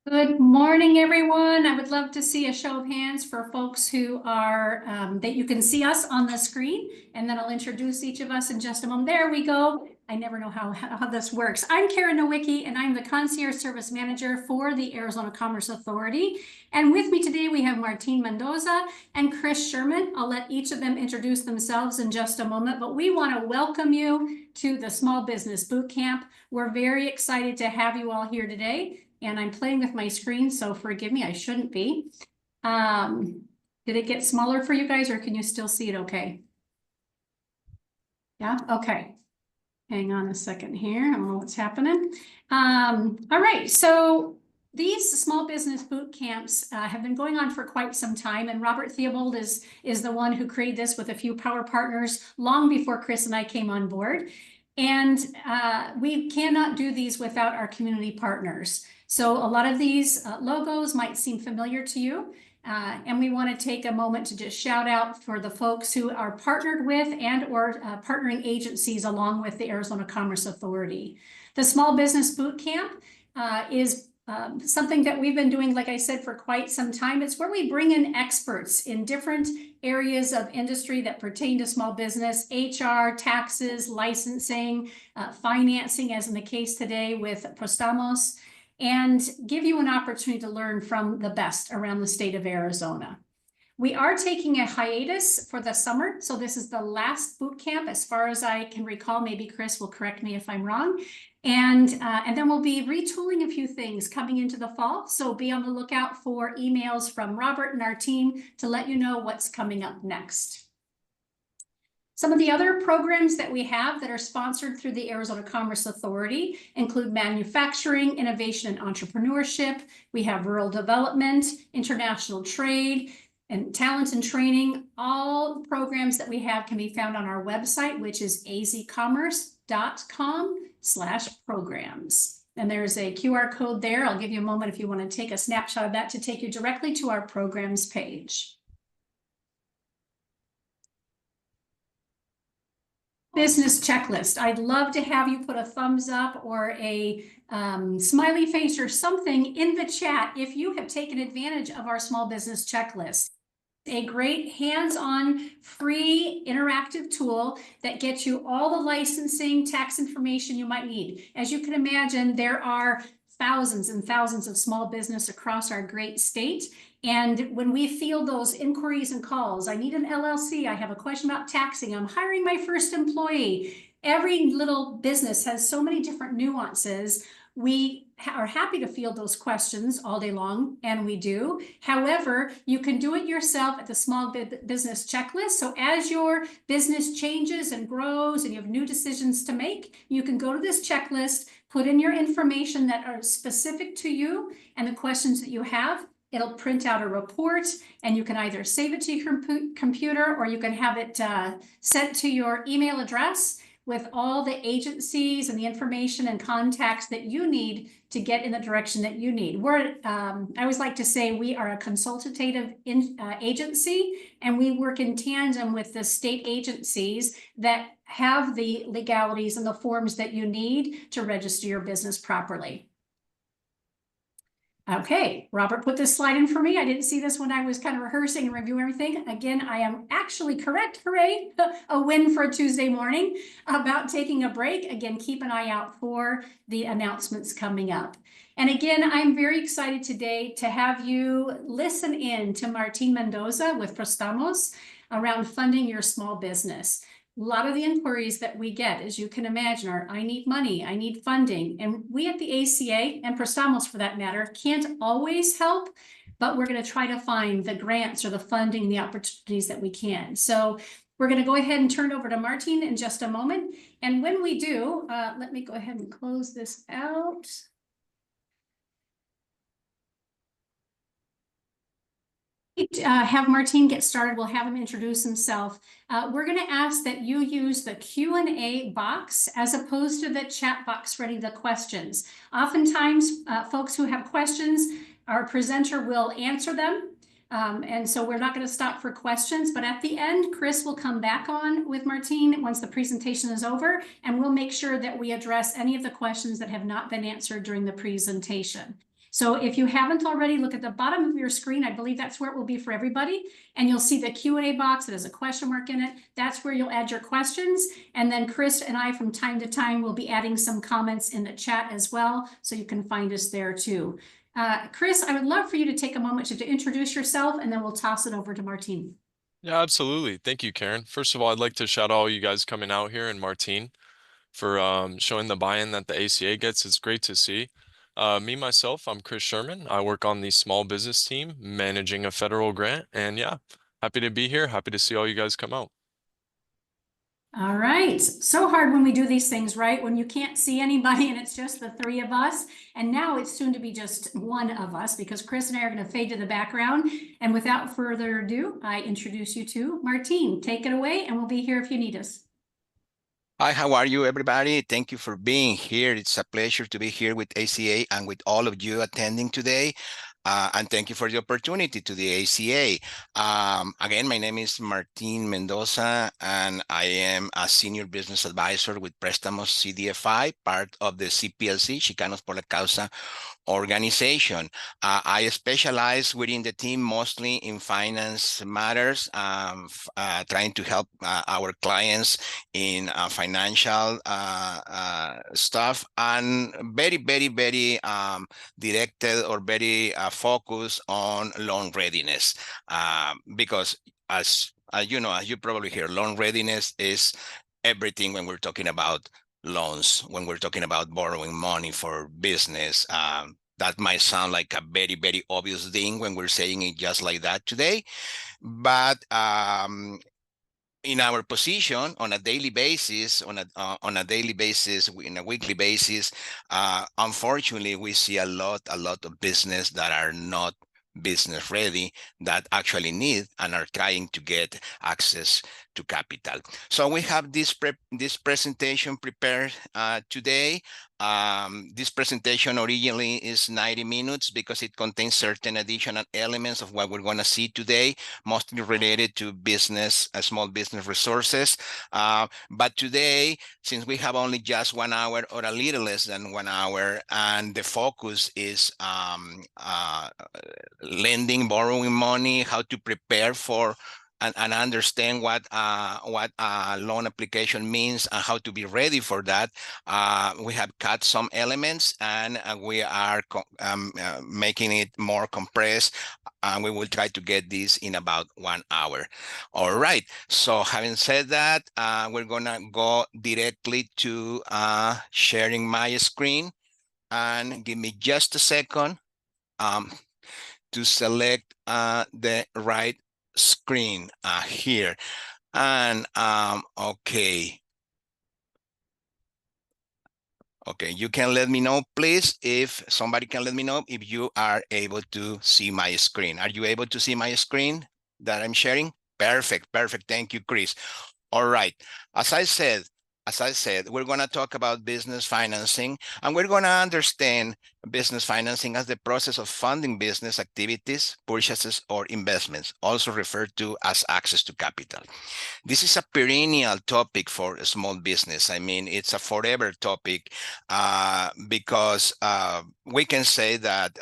Good morning, everyone. I would love to see a show of hands for folks who are, that you can see us on the screen, and then I'll introduce each of us in just a moment. There we go. I never know how this works. I'm Karen Nowicki, and I'm the Concierge Service Manager for the Arizona Commerce Authority. And with me today, we have Martine Mendoza and Chris Sherman. I'll let each of them introduce themselves in just a moment, but we want to welcome you to the Small Business Boot Camp. We're very excited to have you all here today. And I'm playing with my screen, so forgive me, I shouldn't be. Did it get smaller for you guys, or can you still see it okay? Yeah, okay. Hang on a second here, I don't know what's happening. All right, so these small business boot camps have been going on for quite some time, and Robert Theobald is the one who created this with a few power partners long before Chris and I came on board. And we cannot do these without our community partners. So a lot of these logos might seem familiar to you. And we want to take a moment to just shout out for the folks who are partnered with and or partnering agencies along with the Arizona Commerce Authority. The Small Business Boot Camp is something that we've been doing, like I said, for quite some time. It's where we bring in experts in different areas of industry that pertain to small business, HR, taxes, licensing, financing, as in the case today with Prestamos, and give you an opportunity to learn from the best around the state of Arizona. We are taking a hiatus for the summer, so this is the last boot camp as far as I can recall. Maybe Chris will correct me if I'm wrong. And then we'll be retooling a few things coming into the fall. So be on the lookout for emails from Robert and our team to let you know what's coming up next. Some of the other programs that we have that are sponsored through the Arizona Commerce Authority include manufacturing, innovation, and entrepreneurship. We have rural development, international trade, and talent and training. All programs that we have can be found on our website, which is azcommerce.com/programs. And there's a QR code there. I'll give you a moment if you want to take a snapshot of that to take you directly to our programs page. Business checklist. I'd love to have you put a thumbs up or a smiley face or something in the chat if you have taken advantage of our small business checklist. A great hands-on, free, interactive tool that gets you all the licensing, tax information you might need. As you can imagine, there are thousands and thousands of small business across our great state. And when we field those inquiries and calls, I need an LLC, I have a question about taxing, I'm hiring my first employee. Every little business has so many different nuances. We are happy to field those questions all day long, and we do. However, you can do it yourself at the Small Business Checklist. So as your business changes and grows and you have new decisions to make, you can go to this checklist, put in your information that are specific to you and the questions that you have. It'll print out a report, and you can either save it to your computer or you can have it sent to your email address with all the agencies and the information and contacts that you need to get in the direction that you need. I always like to say we are a consultative agency, and we work in tandem with the state agencies that have the legalities and the forms that you need to register your business properly. Okay, Robert put this slide in for me. I didn't see this when I was kind of rehearsing and reviewing everything. Again, I am actually correct. Hooray, a win for a Tuesday morning. About taking a break. Again, keep an eye out for the announcements coming up. And again, I'm very excited today to have you listen in to Martine Mendoza with Prestamos around funding your small business. A lot of the inquiries that we get, as you can imagine, are I need money, I need funding. And we at the ACA, and Prestamos for that matter, can't always help, but we're going to try to find the grants or the funding, the opportunities that we can. So we're going to go ahead and turn it over to Martine in just a moment. And when we do, let me go ahead and close this out. Have Martine get started. We'll have him introduce himself. We're going to ask that you use the Q&A box as opposed to the chat box ready the questions. Oftentimes, folks who have questions, our presenter will answer them. And so we're not going to stop for questions, but at the end, Chris will come back on with Martine once the presentation is over, and we'll make sure that we address any of the questions that have not been answered during the presentation. So if you haven't already, look at the bottom of your screen. I believe that's where it will be for everybody. And you'll see the Q&A box that has a question mark in it. That's where you'll add your questions. And then Chris and I from time to time will be adding some comments in the chat as well. So you can find us there too. Chris, I would love for you to take a moment to introduce yourself, and then we'll toss it over to Martine. Yeah, absolutely. Thank you, Karen. First of all, I'd like to shout out all you guys coming out here and Martine for showing the buy-in that the ACA gets. It's great to see. Myself, I'm Chris Sherman. I work on the small business team, managing a federal grant. And yeah, happy to be here. Happy to see all you guys come out. All right. So hard when we do these things, right? When you can't see anybody and it's just the three of us. And now it's soon to be just one of us because Chris and I are going to fade to the background. And without further ado, I introduce you to Martine. Take it away and we'll be here if you need us. Hi, how are you, everybody? Thank you for being here. It's a pleasure to be here with ACA and with all of you attending today. And thank you for the opportunity to the ACA. Again, my name is Martin Mendoza, and I am a senior business advisor with Préstamos CDFI, part of the CPLC, Chicanos Por La Causa organization. I specialize within the team mostly in finance matters, trying to help our clients in financial stuff, and very directed or very focused on loan readiness, because as you know, as you probably hear, loan readiness is everything when we're talking about loans, when we're talking about borrowing money for business. That might sound like a very obvious thing when we're saying it just like that today, but in our position on a daily basis, in a weekly basis, unfortunately, we see a lot of business that are not business ready, that actually need and are trying to get access to capital. So we have this presentation prepared today. This presentation originally is 90 minutes because it contains certain additional elements of what we're going to see today, mostly related to business, small business resources. But today, since we have only just 1 hour or a little less than 1 hour, and the focus is lending, borrowing money, how to prepare for and understand what loan application means and how to be ready for that. We have cut some elements, and we are making it more compressed. And we will try to get this in about 1 hour. All right. So having said that, we're gonna go directly to sharing my screen, and give me just a second to select the right screen here. And okay, you can let me know, please, if somebody can let me know if you are able to see my screen. Are you able to see my screen that I'm sharing? Perfect. Thank you, Chris. All right. As I said, we're going to talk about business financing, and we're going to understand business financing as the process of funding business activities, purchases, or investments, also referred to as access to capital. This is a perennial topic for a small business. I mean, it's a forever topic because we can say that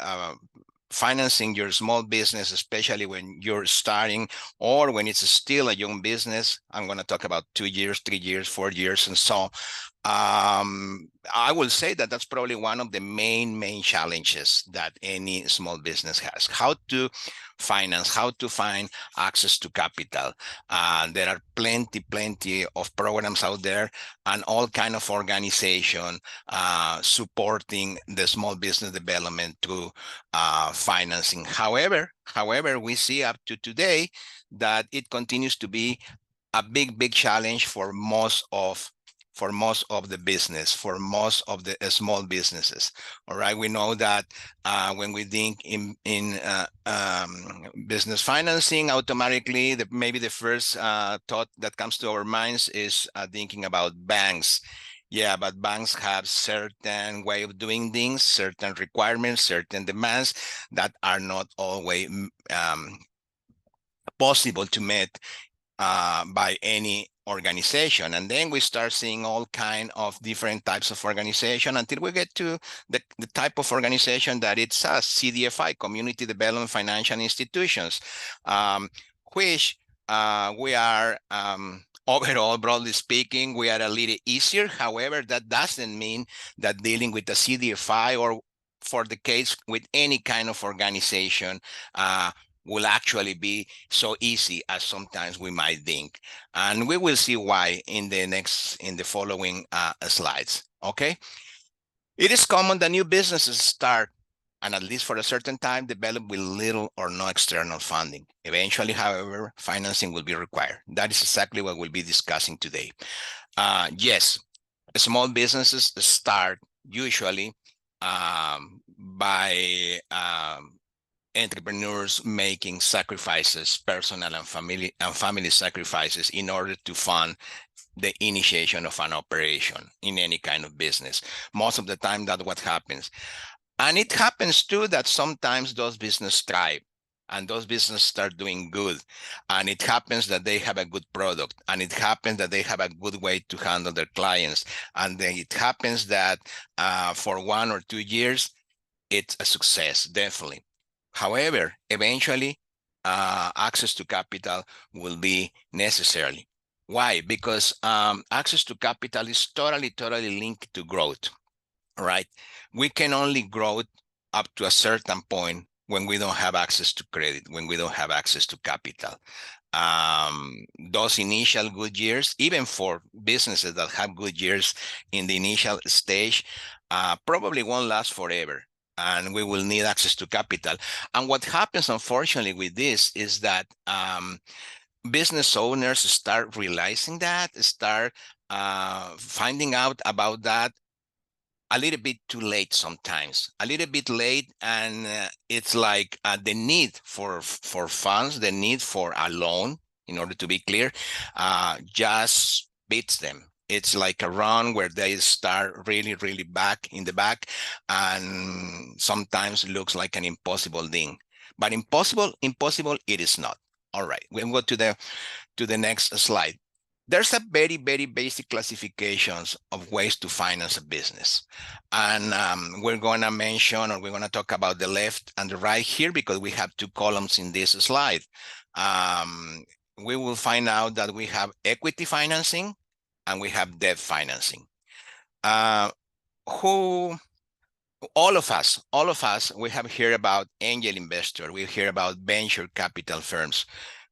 financing your small business, especially when you're starting or when it's still a young business. I'm going to talk about 2 years, 3 years, 4 years, and so I will say that that's probably one of the main challenges that any small business has. How to finance, how to find access to capital. There are plenty of programs out there and all kind of organization supporting the small business development through financing. However, we see up to today that it continues to be a big challenge for most of the business, for most of the small businesses. All right, we know that when we think in business financing, automatically maybe the first thought that comes to our minds is thinking about banks. Yeah, but banks have certain way of doing things, certain requirements, certain demands that are not always possible to meet by any organization. And then we start seeing all kind of different types of organization until we get to the type of organization that it's us, CDFI, Community Development Financial Institutions, which we are, overall, broadly speaking, we are a little easier. However, that doesn't mean that dealing with the CDFI or for the case with any kind of organization will actually be so easy as sometimes we might think. And we will see why in the following slides, okay? It is common that new businesses start and at least for a certain time develop with little or no external funding. Eventually, however, financing will be required. That is exactly what we'll be discussing today. Yes, small businesses start usually by entrepreneurs making sacrifices, personal and family sacrifices in order to fund the initiation of an operation in any kind of business. Most of the time, that's what happens. And it happens too that sometimes those businesses thrive and those businesses start doing good. And it happens that they have a good product, and it happens that they have a good way to handle their clients. And then it happens that for 1 or 2 years, it's a success, definitely. However, eventually, access to capital will be necessary. Why? Because access to capital is totally linked to growth, right? We can only grow up to a certain point when we don't have access to credit, when we don't have access to capital. Those initial good years, even for businesses that have good years in the initial stage, probably won't last forever. And we will need access to capital. And what happens, unfortunately, with this is that business owners start realizing that, start finding out about that a little bit too late sometimes, a little bit late. And it's like the need for funds, the need for a loan, in order to be clear, just beats them. It's like a run where they start really back in the back, and sometimes looks like an impossible thing. But impossible it is not. All right, we'll go to the next slide. There's a very basic classifications of ways to finance a business. And we're going to mention, or we're going to talk about the left and the right here because we have 2 columns in this slide. We will find out that we have equity financing and we have debt financing. All of us, we have heard about angel investor. We hear about venture capital firms.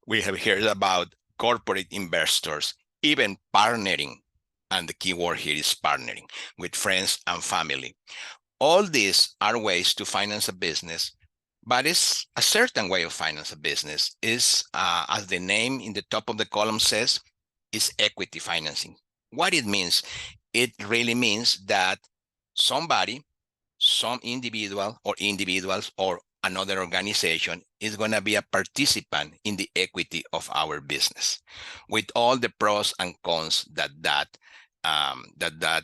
We have heard about corporate investors, even partnering. And the key word here is partnering with friends and family. All these are ways to finance a business, but it's a certain way of finance a business is, as the name in the top of the column says, is equity financing. What it means, it really means that somebody, some individual or individuals or another organization is going to be a participant in the equity of our business, with all the pros and cons that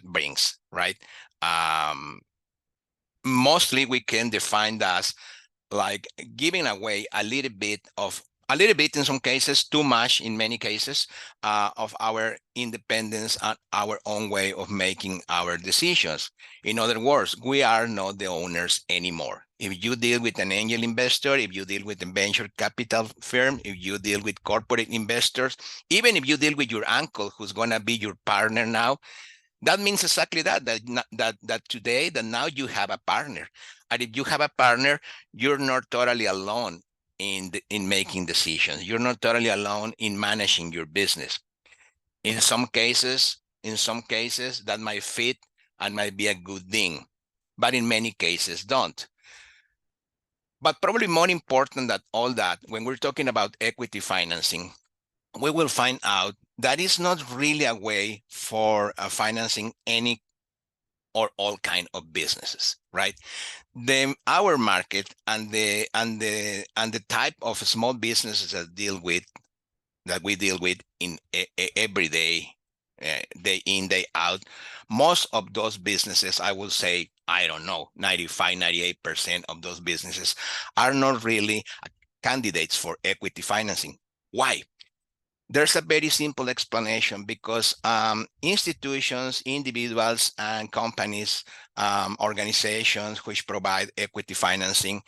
brings, right? Mostly we can define that as like giving away a little bit in some cases, too much in many cases, of our independence and our own way of making our decisions. In other words, we are not the owners anymore. If you deal with an angel investor, if you deal with a venture capital firm, if you deal with corporate investors, even if you deal with your uncle who's going to be your partner now, that means exactly that today, that now you have a partner. And if you have a partner, you're not totally alone in making decisions. You're not totally alone in managing your business. In some cases, that might fit and might be a good thing, but in many cases don't. But probably more important than all that, when we're talking about equity financing, we will find out that is not really a way for financing any or all kind of businesses, right? Our market and the type of small businesses that we deal with in every day, day in, day out, most of those businesses, I will say, I don't know, 95, 98% of those businesses are not really candidates for equity financing. Why? There's a very simple explanation because institutions, individuals, and companies, organizations which provide equity financing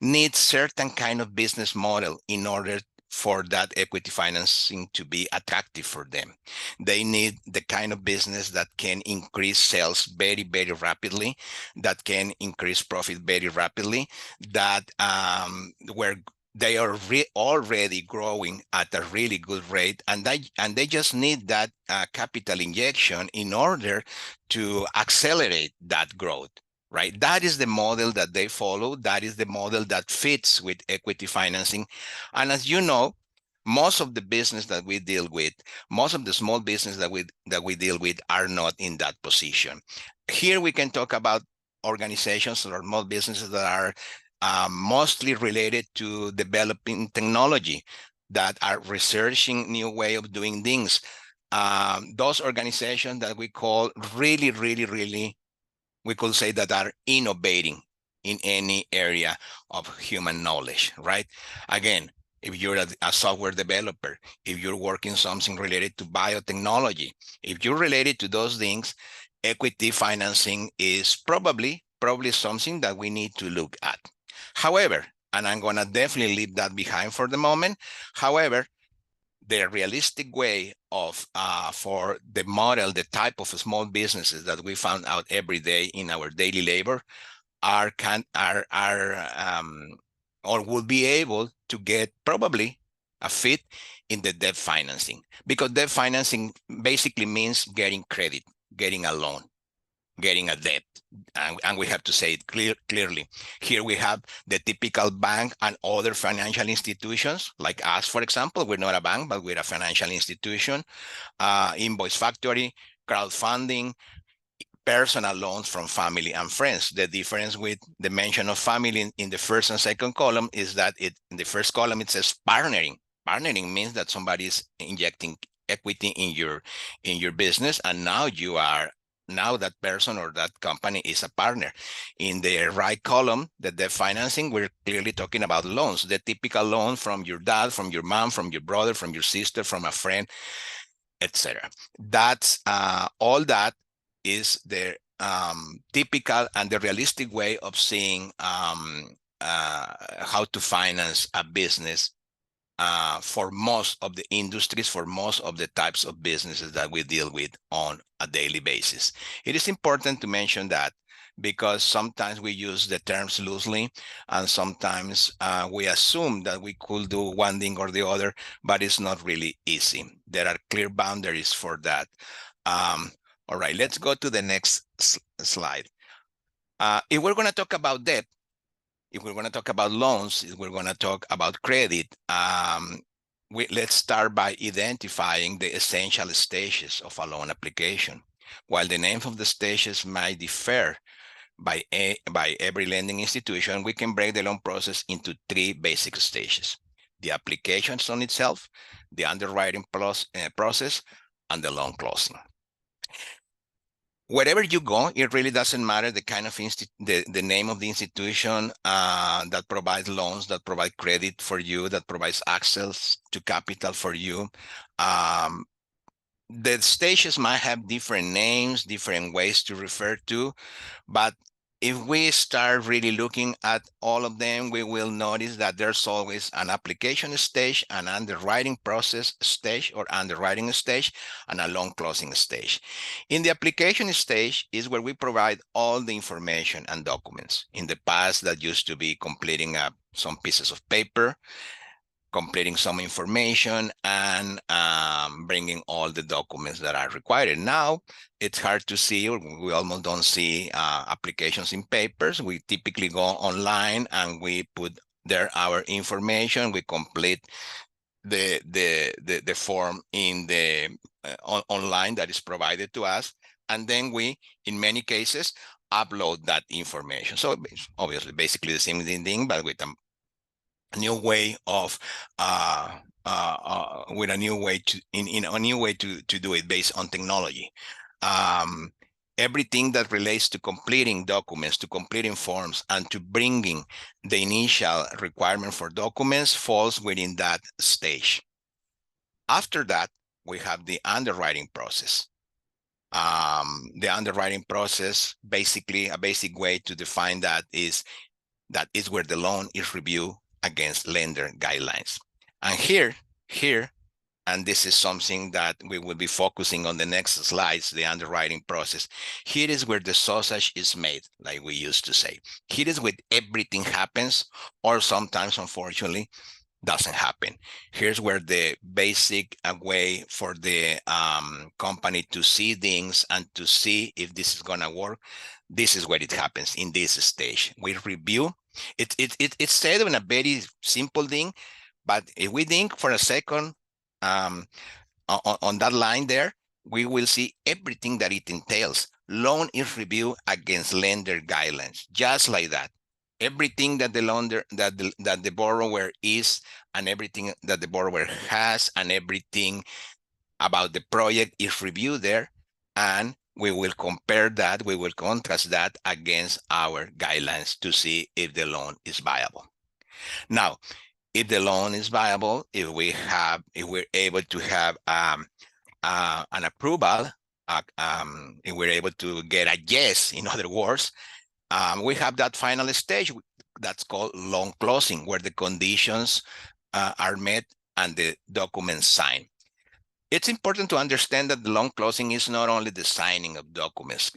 need certain kind of business model in order for that equity financing to be attractive for them. They need the kind of business that can increase sales very, very rapidly, that can increase profit very rapidly, that where they are already growing at a really good rate, and they just need that capital injection in order to accelerate that growth. Right, that is the model that they follow. That is the model that fits with equity financing. And as you know, most of the business that we deal with, most of the small business that we deal with are not in that position. Here we can talk about organizations or small businesses that are mostly related to developing technology, that are researching new way of doing things. Those organizations that we call really, really, really, we could say that are innovating in any area of human knowledge, right? Again, if you're a software developer, if you're working something related to biotechnology, if you're related to those things, equity financing is probably something that we need to look at. However, and I'm going to definitely leave that behind for the moment. However, the realistic way of for the model, the type of small businesses that we found out every day in our daily labor are or will be able to get probably a fit in the debt financing, because debt financing basically means getting credit, getting a loan, getting a debt. And we have to say it clearly. Here we have the typical bank and other financial institutions, like us, for example. We're not a bank, but we're a financial institution. Invoice factory, crowdfunding, personal loans from family and friends. The difference with the mention of family in the first and second column is that in the first column it says partnering. Partnering means that somebody is injecting equity in your business, and now that person or that company is a partner. In the right column, the debt financing, we're clearly talking about loans, the typical loan from your dad, from your mom, from your brother, from your sister, from a friend, etc. That's all that is the typical and the realistic way of seeing how to finance a business for most of the industries, for most of the types of businesses that we deal with on a daily basis. It is important to mention that, because sometimes we use the terms loosely, and sometimes we assume that we could do one thing or the other, but it's not really easy. There are clear boundaries for that. All right, let's go to the next slide. If we're going to talk about debt, if we're going to talk about loans, if we're going to talk about credit, let's start by identifying the essential stages of a loan application. While the names of the stages might differ by every lending institution, we can break the loan process into three basic stages: the application on itself, the underwriting process, and the loan closing. Wherever you go, it really doesn't matter the kind of the name of the institution that provides loans, that provide credit for you, that provides access to capital for you. The stages might have different names, different ways to refer to, but if we start really looking at all of them, we will notice that there's always an application stage, an underwriting process stage or underwriting stage, and a loan closing stage. In the application stage is where we provide all the information and documents. In the past, that used to be completing some pieces of paper, completing some information, and bringing all the documents that are required. Now, it's hard to see, or we almost don't see applications in papers. We typically go online and we put there our information. We complete the form in the online that is provided to us, and then we, in many cases, upload that information. So obviously, basically the same thing, but with a new way of with a new way to in a new way to do it based on technology. Everything that relates to completing documents, to completing forms, and to bringing the initial requirement for documents falls within that stage. After that, we have the underwriting process. The underwriting process, basically, a basic way to define that is where the loan is reviewed against lender guidelines. And here, and this is something that we will be focusing on the next slides, the underwriting process. Here is where the sausage is made, like we used to say. Here is where everything happens, or sometimes, unfortunately, doesn't happen. Here's where the basic way for the company to see things and to see if this is gonna work. This is where it happens in this stage. We review. It's said in a very simple thing, but if we think for a second on that line there, we will see everything that it entails. Loan is reviewed against lender guidelines, just like that. Everything that the lender, that the borrower is, and everything that the borrower has, and everything about the project is reviewed there, and we will compare that, we will contrast that against our guidelines to see if the loan is viable. Now, if the loan is viable, if we're able to have an approval, if we're able to get a yes, in other words, we have that final stage that's called loan closing, where the conditions are met and the documents signed. It's important to understand that the loan closing is not only the signing of documents,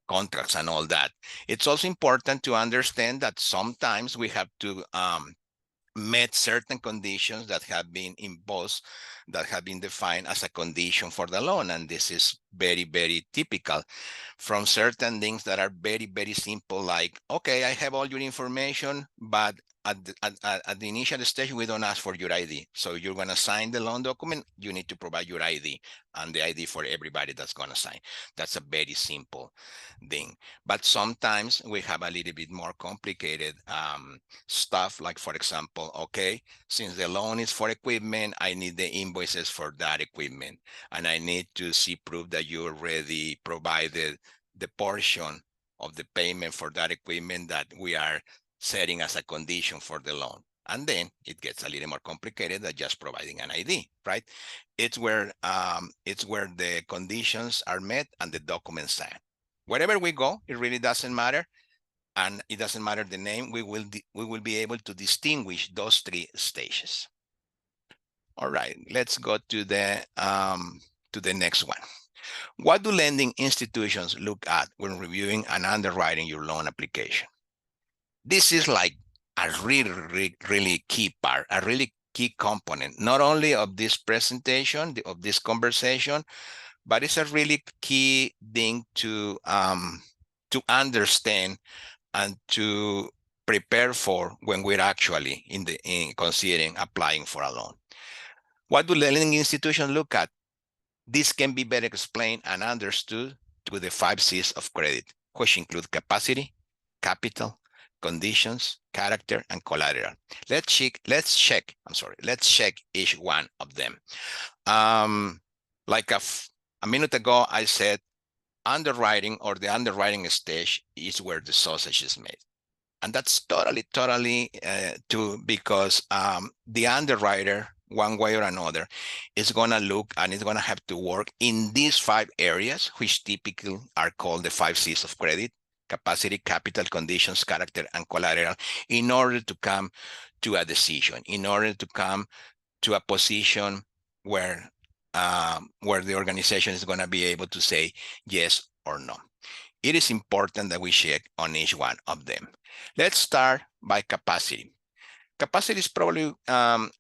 contracts and all that. It's also important to understand that sometimes we have to met certain conditions that have been imposed, that have been defined as a condition for the loan. And this is very, very typical from certain things that are very, very simple, like, okay, I have all your information, but at the initial stage, we don't ask for your ID. So you're going to sign the loan document, you need to provide your ID and the ID for everybody that's going to sign. That's a very simple thing. But sometimes we have a little bit more complicated stuff, like, for example, okay, since the loan is for equipment, I need the invoices for that equipment. And I need to see proof that you already provided the portion of the payment for that equipment that we are setting as a condition for the loan. And then it gets a little more complicated than just providing an ID, right? It's where the conditions are met and the documents signed. Wherever we go, it really doesn't matter. And it doesn't matter the name, we will be able to distinguish those three stages. All right, let's go to the next one. What do lending institutions look at when reviewing and underwriting your loan application? This is like a really key part, a really key component, not only of this presentation, of this conversation, but it's a really key thing to understand and to prepare for when we're actually in considering applying for a loan. What do lending institutions look at? This can be better explained and understood through the 5 C's of credit, which include capacity, capital, conditions, character, and collateral. Let's check each one of them. Like a minute ago, I said underwriting, or the underwriting stage, is where the sausage is made. And that's totally true, because the underwriter, one way or another, is going to look and is going to have to work in these 5 areas, which typically are called the 5 C's of credit: capacity, capital, conditions, character, and collateral, in order to come to a decision, in order to come to a position where the organization is going to be able to say yes or no. It is important that we check on each one of them. Let's start by capacity. Capacity is probably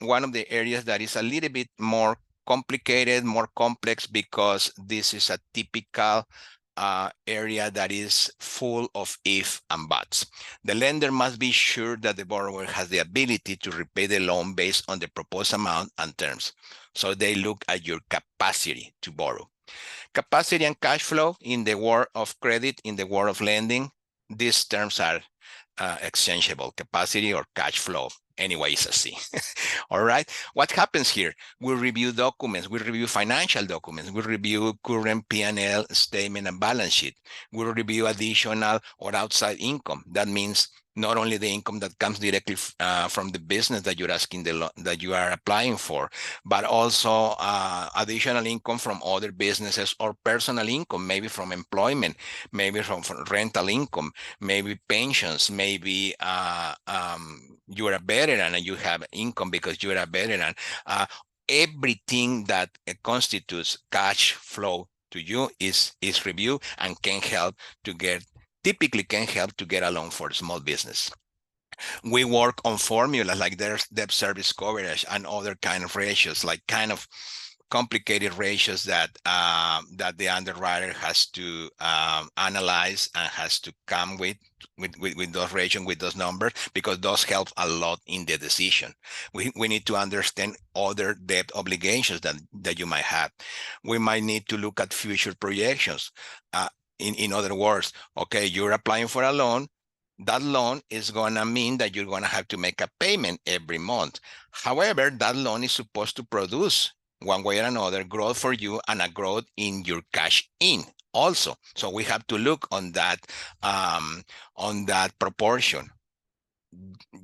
one of the areas that is a little bit more complicated, more complex, because this is a typical area that is full of if and buts. The lender must be sure that the borrower has the ability to repay the loan based on the proposed amount and terms. So they look at your capacity to borrow. Capacity and cash flow, in the world of credit, in the world of lending, these terms are exchangeable: capacity or cash flow. Anyway, it's a C. All right. What happens here? We review documents. We review financial documents. We review current P&L statement and balance sheet. We review additional or outside income. That means not only the income that comes directly from the business that you're asking that you are applying for, but also additional income from other businesses or personal income, maybe from employment, maybe from rental income, maybe pensions, maybe you're a veteran and you have income because you're a veteran. Everything that constitutes cash flow to you is reviewed and typically can help to get a loan for a small business. We work on formulas like there's debt service coverage and other kind of ratios, like kind of complicated ratios that that the underwriter has to analyze and has to come with those ratios, with those numbers, because those help a lot in the decision. We need to understand other debt obligations that you might have. We might need to look at future projections. In other words, okay, you're applying for a loan. That loan is going to mean that you're going to have to make a payment every month. However, that loan is supposed to produce one way or another growth for you and a growth in your cash in also. So we have to look on that proportion.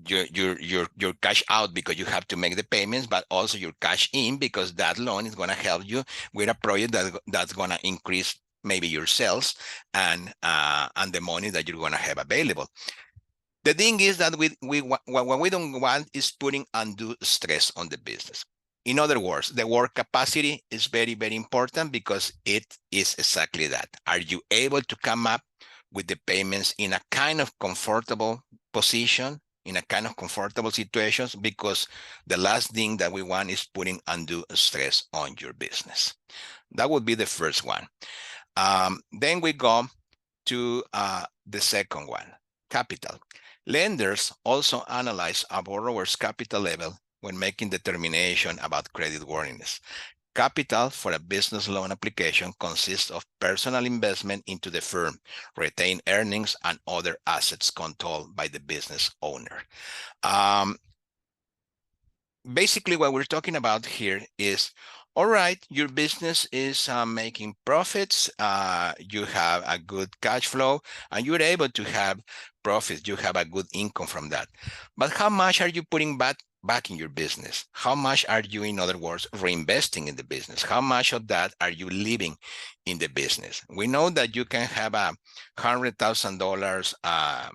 Your cash out because you have to make the payments, but also your cash in because that loan is going to help you with a project that's going to increase maybe your sales and the money that you're going to have available. The thing is that what we don't want is putting undue stress on the business. In other words, the work capacity is very, very important because it is exactly that. Are you able to come up with the payments in a kind of comfortable position, in a kind of comfortable situations? Because the last thing that we want is putting undue stress on your business. That would be the first one. Then we go to the second one, capital. Lenders also analyze a borrower's capital level when making determination about creditworthiness. Capital for a business loan application consists of personal investment into the firm, retained earnings, and other assets controlled by the business owner. Basically, what we're talking about here is, all right, your business is making profits, you have a good cash flow, and you're able to have profits, you have a good income from that. But how much are you putting back in your business? How much are you, in other words, reinvesting in the business? How much of that are you leaving in the business? We know that you can have a $100,000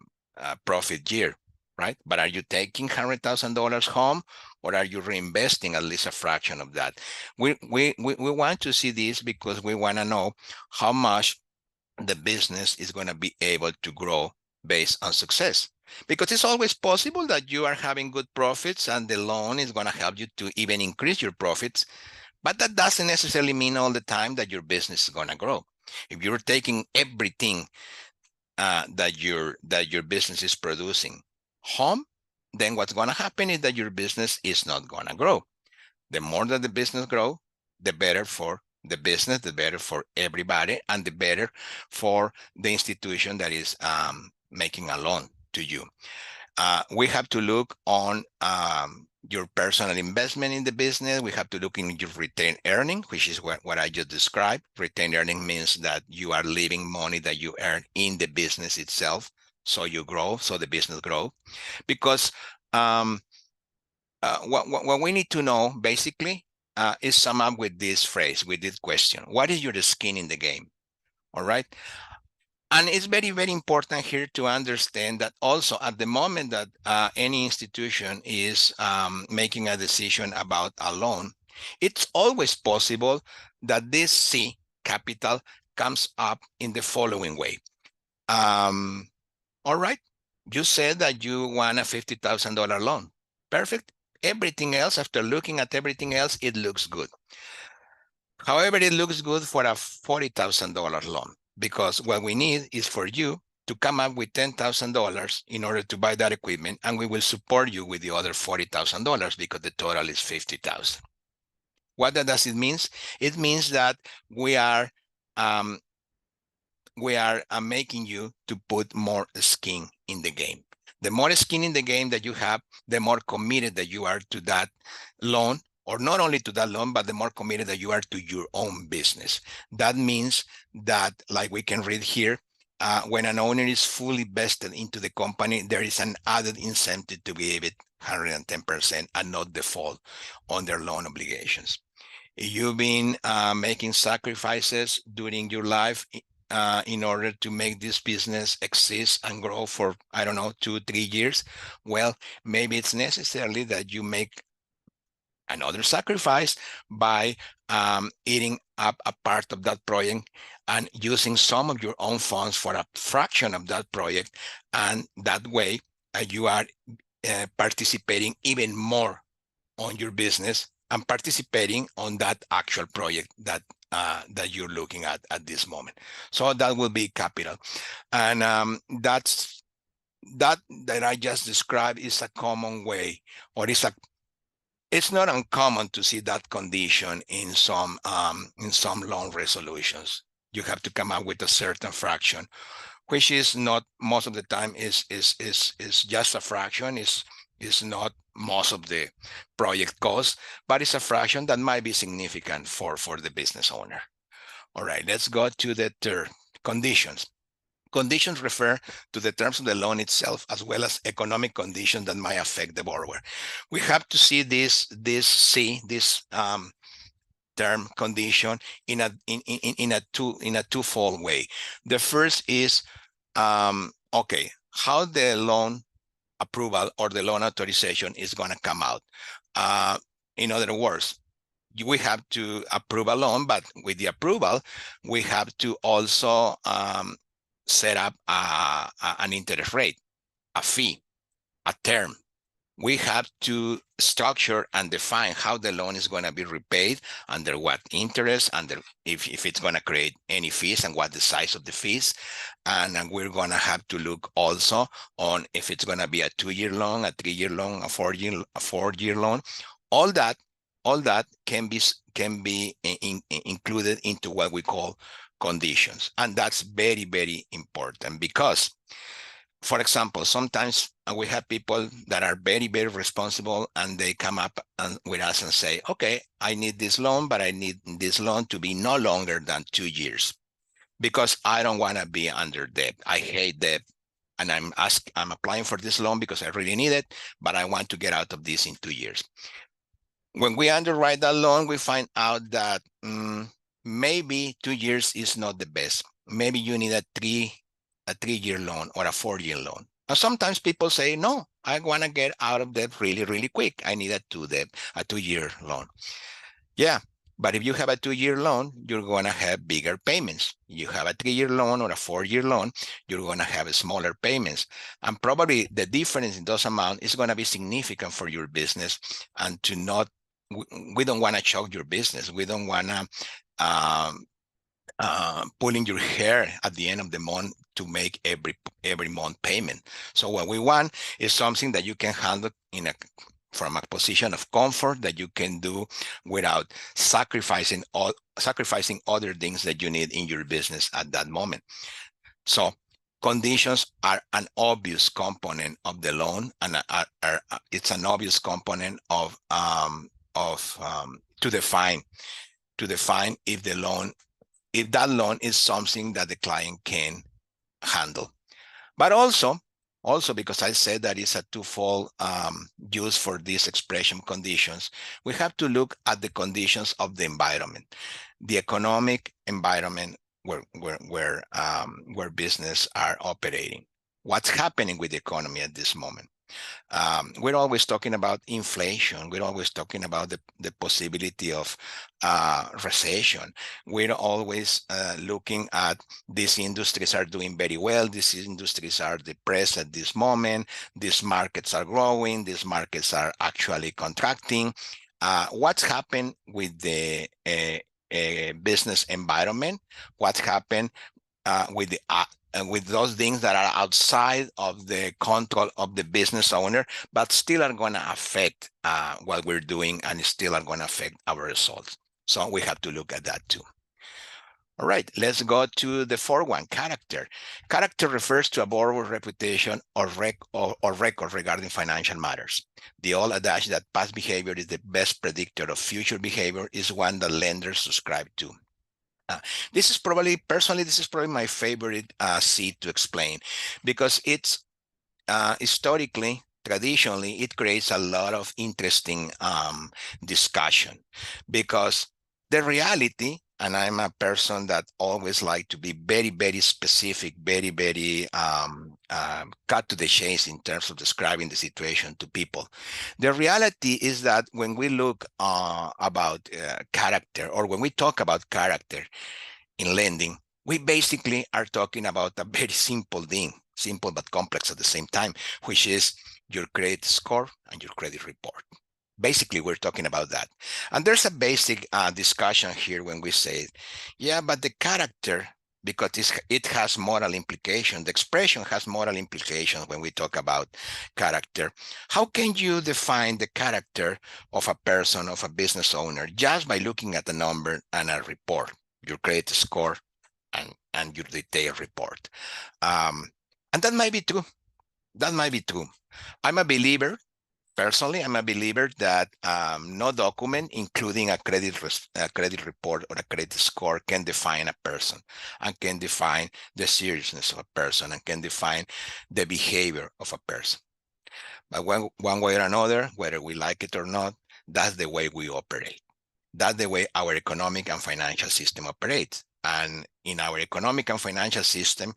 profit year, right? But are you taking $100,000 home, or are you reinvesting at least a fraction of that? We want to see this because we want to know how much the business is going to be able to grow based on success. Because it's always possible that you are having good profits and the loan is going to help you to even increase your profits. But that doesn't necessarily mean all the time that your business is going to grow. If you're taking everything that your business is producing home, then what's going to happen is that your business is not going to grow. The more that the business grows, the better for the business, the better for everybody, and the better for the institution that is making a loan to you. We have to look on your personal investment in the business. We have to look in your retained earning, which is what I just described. Retained earning means that you are leaving money that you earn in the business itself. So you grow, so the business grows. Because what we need to know basically is sum up with this phrase, with this question: what is your skin in the game? All right. And it's very, very important here to understand that also at the moment that any institution is making a decision about a loan, it's always possible that this C, capital, comes up in the following way. All right, you said that you want a $50,000 loan. Perfect. Everything else, after looking at everything else, it looks good. However, it looks good for a $40,000 loan, because what we need is for you to come up with $10,000 in order to buy that equipment, and we will support you with the other $40,000 because the total is $50,000. What does it mean? It means that we are making you to put more skin in the game. The more skin in the game that you have, the more committed that you are to that loan, or not only to that loan, but the more committed that you are to your own business. That means that, like we can read here, when an owner is fully vested into the company, there is an added incentive to give it 110% and not default on their loan obligations. If you've been making sacrifices during your life in order to make this business exist and grow for, I don't know, 2-3 years, well, maybe it's necessary that you make another sacrifice by eating up a part of that project and using some of your own funds for a fraction of that project. And that way you are participating even more on your business and participating on that actual project that that you're looking at this moment. So that will be capital. And that I just described is a common way, or it's not uncommon to see that condition in some loan resolutions. You have to come up with a certain fraction, which is not most of the time is just a fraction. Is not most of the project cost, but it's a fraction that might be significant for the business owner. All right, let's go to the third, conditions. Conditions refer to the terms of the loan itself, as well as economic conditions that might affect the borrower. We have to see this term condition in a twofold way. The first is okay, how the loan approval or the loan authorization is going to come out. In other words, we have to approve a loan, but with the approval, we have to also set up an interest rate, a fee, a term. We have to structure and define how the loan is going to be repaid, under what interest, under if it's going to create any fees and what the size of the fees. And we're going to have to look also on if it's going to be a 2-year loan, a 3-year loan, a 4-year loan. All that can be included into what we call conditions. And that's very, very important because, for example, sometimes we have people that are very, very responsible, and they come up with us and say, okay, I need this loan, but I need this loan to be no longer than 2 years because I don't want to be under debt. I hate debt. And I'm applying for this loan because I really need it, but I want to get out of this in 2 years. When we underwrite that loan, we find out that maybe 2 years is not the best. Maybe you need a 3-year loan or a 4-year loan. And sometimes people say, no, I want to get out of debt really, really quick. I need a 2-year loan. Yeah, but if you have a 2-year loan, you're going to have bigger payments. You have a 3-year loan or a 4-year loan, you're going to have smaller payments. And probably the difference in those amounts is going to be significant for your business. And we don't want to choke your business. We don't want to pulling your hair at the end of the month to make every month payment. So what we want is something that you can handle from a position of comfort, that you can do without sacrificing other things that you need in your business at that moment. So conditions are an obvious component of the loan, and it's an obvious component of to define if that loan is something that the client can handle. But also because I said that it's a twofold use for this expression conditions, we have to look at the conditions of the environment, the economic environment where business are operating. What's happening with the economy at this moment? We're always talking about inflation. We're always talking about the possibility of recession. We're always looking at these industries are doing very well. These industries are depressed at this moment. These markets are growing. These markets are actually contracting. What's happened with the business environment? What's happened with the with those things that are outside of the control of the business owner, but still are going to affect what we're doing and still are going to affect our results. So we have to look at that too. All right, let's go to the fourth one, character. Character refers to a borrower's reputation or record regarding financial matters. The old adage that past behavior is the best predictor of future behavior is one that lenders subscribe to. This is probably, personally, this is probably my favorite seed to explain, because it's historically, traditionally, it creates a lot of interesting discussion, because the reality, and I'm a person that always like to be very, very specific, very, very cut to the chase in terms of describing the situation to people. The reality is that when we look about character, or when we talk about character in lending, we basically are talking about a very simple thing, simple but complex at the same time, which is your credit score and your credit report. Basically, we're talking about that. And there's a basic discussion here when we say, yeah, but the character, because it has moral implications, the expression has moral implications when we talk about character. How can you define the character of a person, of a business owner, just by looking at the number and a report, your credit score and your detailed report? And that might be true. That might be true. I'm a believer. Personally, I'm a believer that no document, including a credit report or a credit score, can define a person, and can define the seriousness of a person, and can define the behavior of a person. But one way or another, whether we like it or not, that's the way we operate. That's the way our economic and financial system operates. And in our economic and financial system,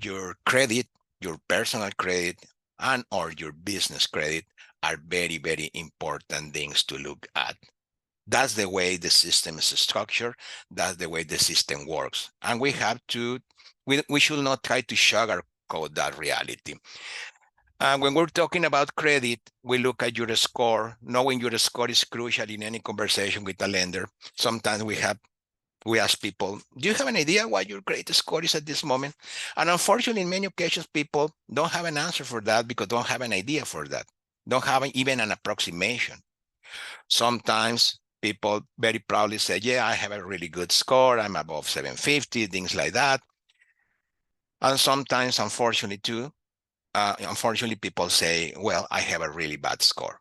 your credit, your personal credit, and or your business credit are very, very important things to look at. That's the way the system is structured. That's the way the system works. And we have to, we should not try to sugarcoat that reality. When we're talking about credit, we look at your score. Knowing your score is crucial in any conversation with a lender. Sometimes we ask people, do you have an idea what your credit score is at this moment? And unfortunately, in many occasions, people don't have an answer for that, because don't have an idea for that. Don't have even an approximation. Sometimes people very proudly say, yeah, I have a really good score. I'm above 750, things like that. And sometimes, unfortunately, people say, well, I have a really bad score.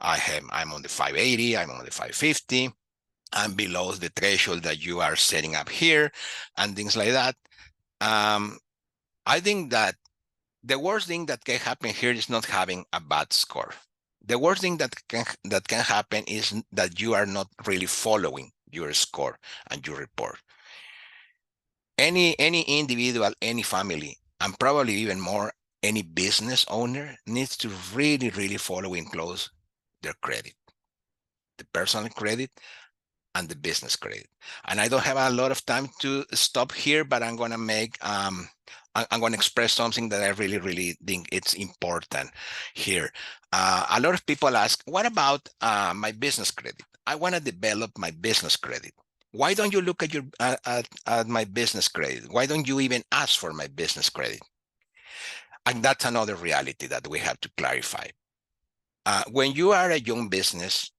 I'm on the 580, I'm on the 550. I'm below the threshold that you are setting up here, and things like that. I think that the worst thing that can happen here is not having a bad score. The worst thing that can happen is that you are not really following your score and your report. Any individual, any family, and probably even more, any business owner needs to really, really follow in close their credit, the personal credit and the business credit. And I don't have a lot of time to stop here, but I'm going to I'm going to express something that I really, really think it's important here. A lot of people ask, what about my business credit? I want to develop my business credit. Why don't you look at your at my business credit? Why don't you even ask for my business credit? And that's another reality that we have to clarify. When you are a young business,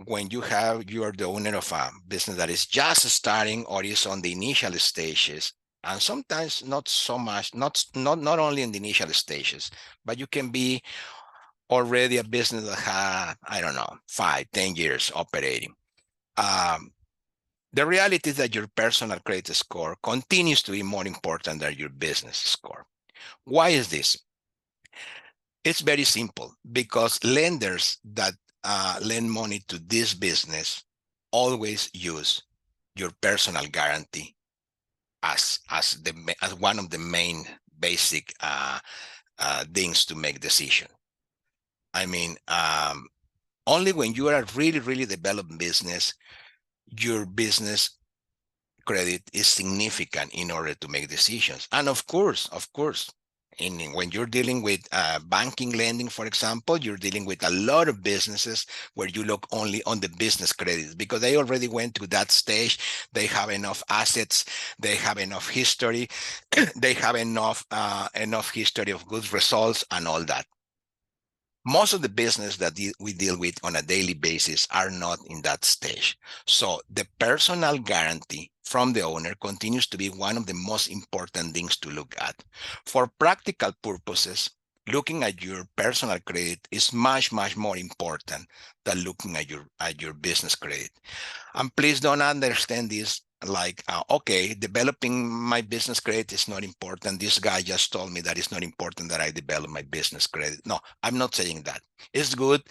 when you are the owner of a business that is just starting or is on the initial stages, and sometimes not so much, not only in the initial stages, but you can be already a business that has, I don't know, 5-10 years operating. The reality is that your personal credit score continues to be more important than your business score. Why is this? It's very simple, because lenders that lend money to this business always use your personal guarantee as one of the main basic things to make decision. I mean, only when you are a really, really developed business, your business credit is significant in order to make decisions. And of course, when you're dealing with banking lending, for example, you're dealing with a lot of businesses where you look only on the business credits, because they already went to that stage. They have enough assets, they have enough history, they have enough history of good results and all that. Most of the business that we deal with on a daily basis are not in that stage. So the personal guarantee from the owner continues to be one of the most important things to look at. For practical purposes, looking at your personal credit is much, much more important than looking at your business credit. And please don't understand this like, okay, developing my business credit is not important. This guy just told me that it's not important that I develop my business credit. No, I'm not saying that. It's good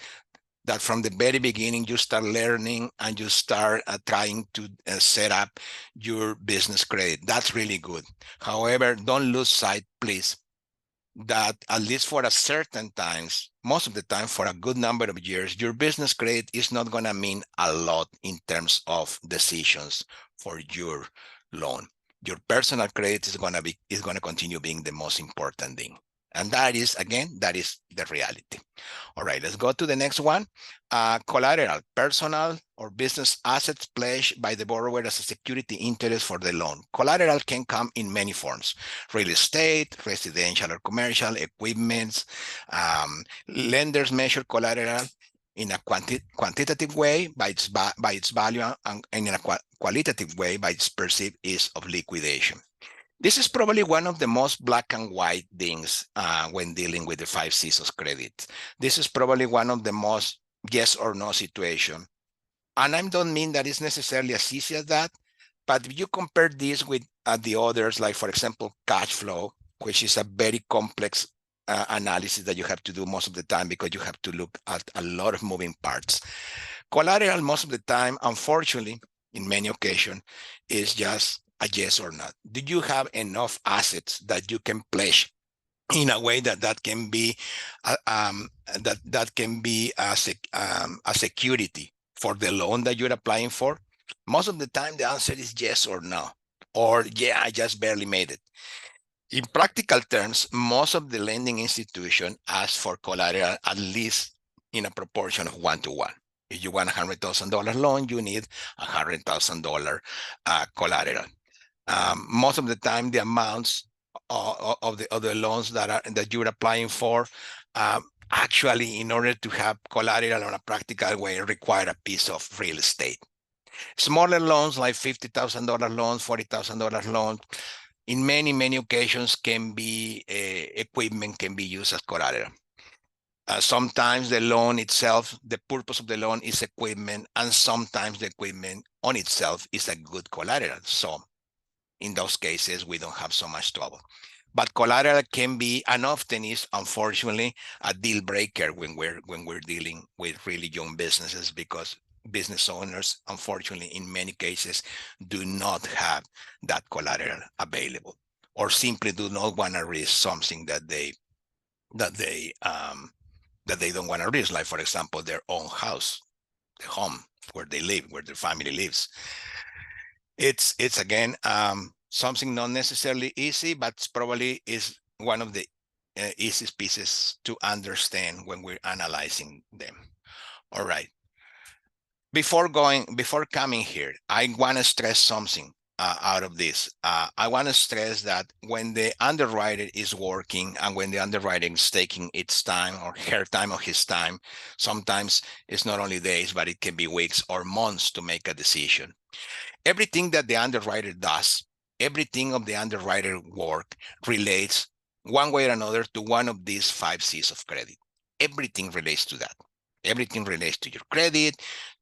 that from the very beginning you start learning and you start trying to set up your business credit. That's really good. However, don't lose sight, please, that at least for a certain times, most of the time, for a good number of years, your business credit is not going to mean a lot in terms of decisions for your loan. Your personal credit is going to continue being the most important thing. And that is, again, that is the reality. All right, let's go to the next one. Collateral, personal or business assets pledged by the borrower as a security interest for the loan. Collateral can come in many forms: real estate, residential or commercial, equipments. Lenders measure collateral in a quantitative way by its value, and in a qualitative way by its perceived ease of liquidation. This is probably one of the most black and white things when dealing with the 5 C's of credit. This is probably one of the most yes or no situation. And I don't mean that it's necessarily as easy as that, but if you compare this with the others, like for example, cash flow, which is a very complex analysis that you have to do most of the time because you have to look at a lot of moving parts. Collateral most of the time, unfortunately, in many occasions, is just a yes or not. Do you have enough assets that you can pledge in a way that can be that can be a security for the loan that you're applying for? Most of the time, the answer is yes or no, or yeah, I just barely made it. In practical terms, most of the lending institution ask for collateral at least in a proportion of 1-to-1. If you want $100,000 loan, you need $100,000 collateral. Most of the time, the amounts of the loans that you're applying for, actually, in order to have collateral on a practical way, require a piece of real estate. Smaller loans like $50,000 loans, $40,000 loans, in many occasions can be equipment can be used as collateral. Sometimes the loan itself, the purpose of the loan is equipment, and sometimes the equipment on itself is a good collateral. So in those cases, we don't have so much trouble. But collateral can be, and often is, unfortunately, a deal breaker when we're dealing with really young businesses, because business owners, unfortunately, in many cases, do not have that collateral available, or simply do not want to risk something that they don't want to risk, like for example, their own house, the home where they live, where their family lives. It's again something not necessarily easy, but probably is one of the easiest pieces to understand when we're analyzing them. All right. Before coming here, I want to stress something out of this. I want to stress that when the underwriter is working and when the underwriter is taking its time or her time or his time, sometimes it's not only days, but it can be weeks or months to make a decision. Everything that the underwriter does, everything of the underwriter work relates one way or another to one of these 5 C's of credit. Everything relates to that. Everything relates to your credit,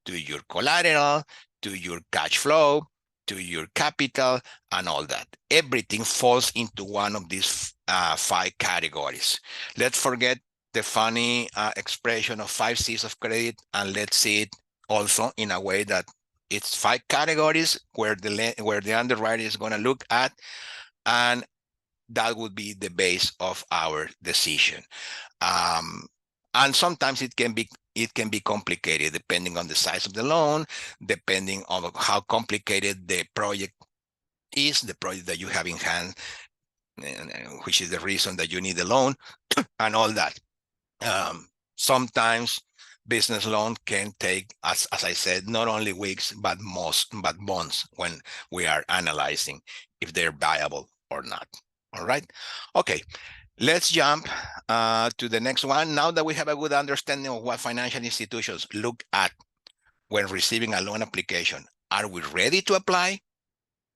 to your collateral, to your cash flow, to your capital, and all that. Everything falls into one of these 5 categories. Let's forget the funny expression of 5 C's of credit, and let's see it also in a way that it's 5 categories where the underwriter is going to look at, and that would be the base of our decision. And sometimes it can be complicated depending on the size of the loan, depending on how complicated the project is, the project that you have in hand, which is the reason that you need the loan, and all that. Sometimes business loan can take, as I said, not only weeks, but months when we are analyzing if they're viable or not. All right. Okay. Let's jump to the next one. Now that we have a good understanding of what financial institutions look at when receiving a loan application, are we ready to apply?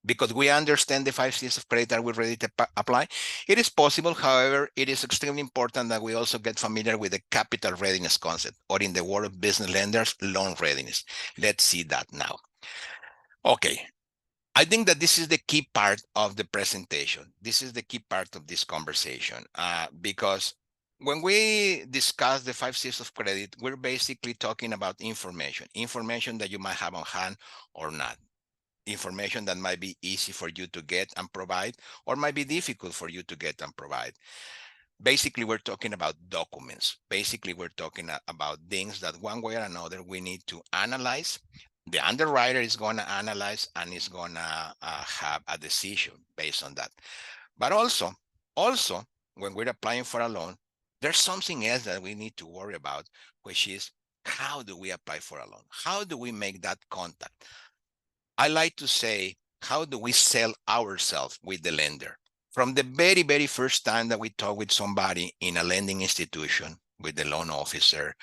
Because we understand the 5 C's of credit, are we ready to apply? It is possible. However, it is extremely important that we also get familiar with the capital readiness concept, or in the world of business lenders, loan readiness. Let's see that now. Okay. I think that this is the key part of the presentation. This is the key part of this conversation, because when we discuss the 5 C's of credit, we're basically talking about information that you might have on hand or not, information that might be easy for you to get and provide, or might be difficult for you to get and provide. Basically, we're talking about documents. Basically, we're talking about things that one way or another we need to analyze. The underwriter is going to analyze and is going to have a decision based on that. But also, when we're applying for a loan, there's something else that we need to worry about, which is how do we apply for a loan? How do we make that contact? I like to say, how do we sell ourselves with the lender? From the very, very first time that we talk with somebody in a lending institution, with the loan officer,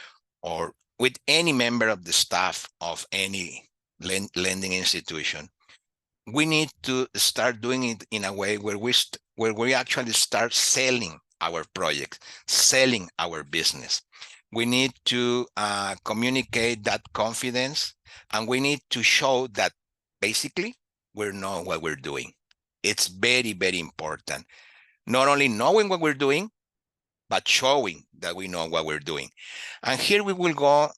or with any member of the staff of any lending institution, we need to start doing it in a way where we actually start selling our project, selling our business. We need to communicate that confidence, and we need to show that basically we know what we're doing. It's very, very important. Not only knowing what we're doing, but showing that we know what we're doing. And here we will go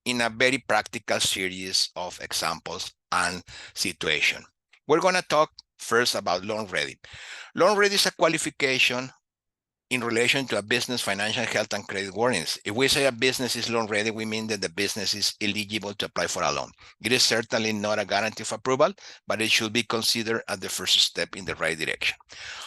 in a very practical series of examples and situation. We're going to talk first about loan ready. Loan ready is a qualification in relation to a business financial health and credit warnings. If we say a business is loan ready, we mean that the business is eligible to apply for a loan. It is certainly not a guarantee of approval, but it should be considered as the first step in the right direction.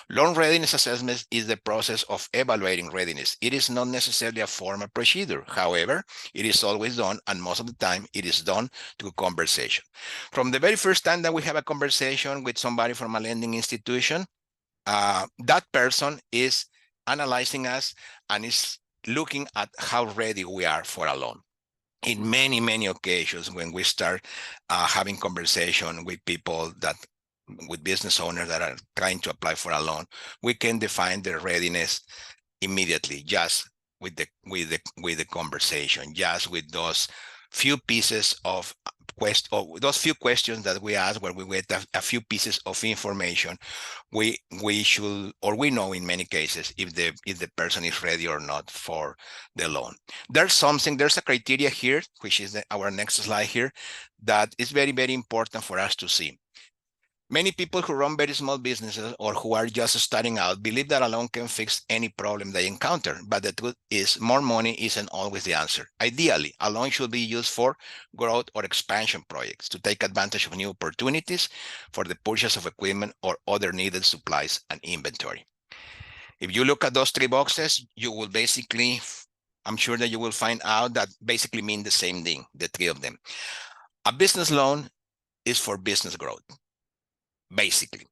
Loan readiness assessment is the process of evaluating readiness. It is not necessarily a formal procedure. However, it is always done, and most of the time it is done through conversation. From the very first time that we have a conversation with somebody from a lending institution, that person is analyzing us and is looking at how ready we are for a loan. In many, many occasions, when we start having conversation with people with business owners that are trying to apply for a loan, we can define their readiness immediately, just with the conversation, just with those few pieces of those few questions that we ask, where we get a few pieces of information. We should, or we know in many cases, if the person is ready or not for the loan. There's a criteria here, which is our next slide here, that is very, very important for us to see. Many people who run very small businesses or who are just starting out believe that a loan can fix any problem they encounter, but the truth is more money isn't always the answer. Ideally, a loan should be used for growth or expansion projects, to take advantage of new opportunities, for the purchase of equipment or other needed supplies and inventory. If you look at those 3 boxes, you will basically, I'm sure that you will find out that basically mean the same thing, the 3 of them. A business loan is for business growth. Basically,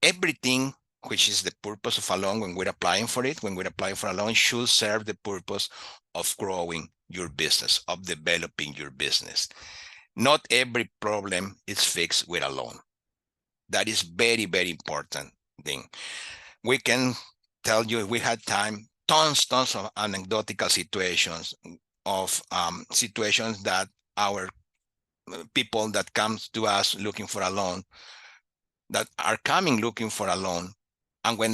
everything which is the purpose of a loan, when we're applying for a loan, should serve the purpose of growing your business, of developing your business. Not every problem is fixed with a loan. That is very, very important thing. We can tell you, if we had time, tons of anecdotal situations of situations that our people that comes to us looking for a loan, that are coming looking for a loan, and when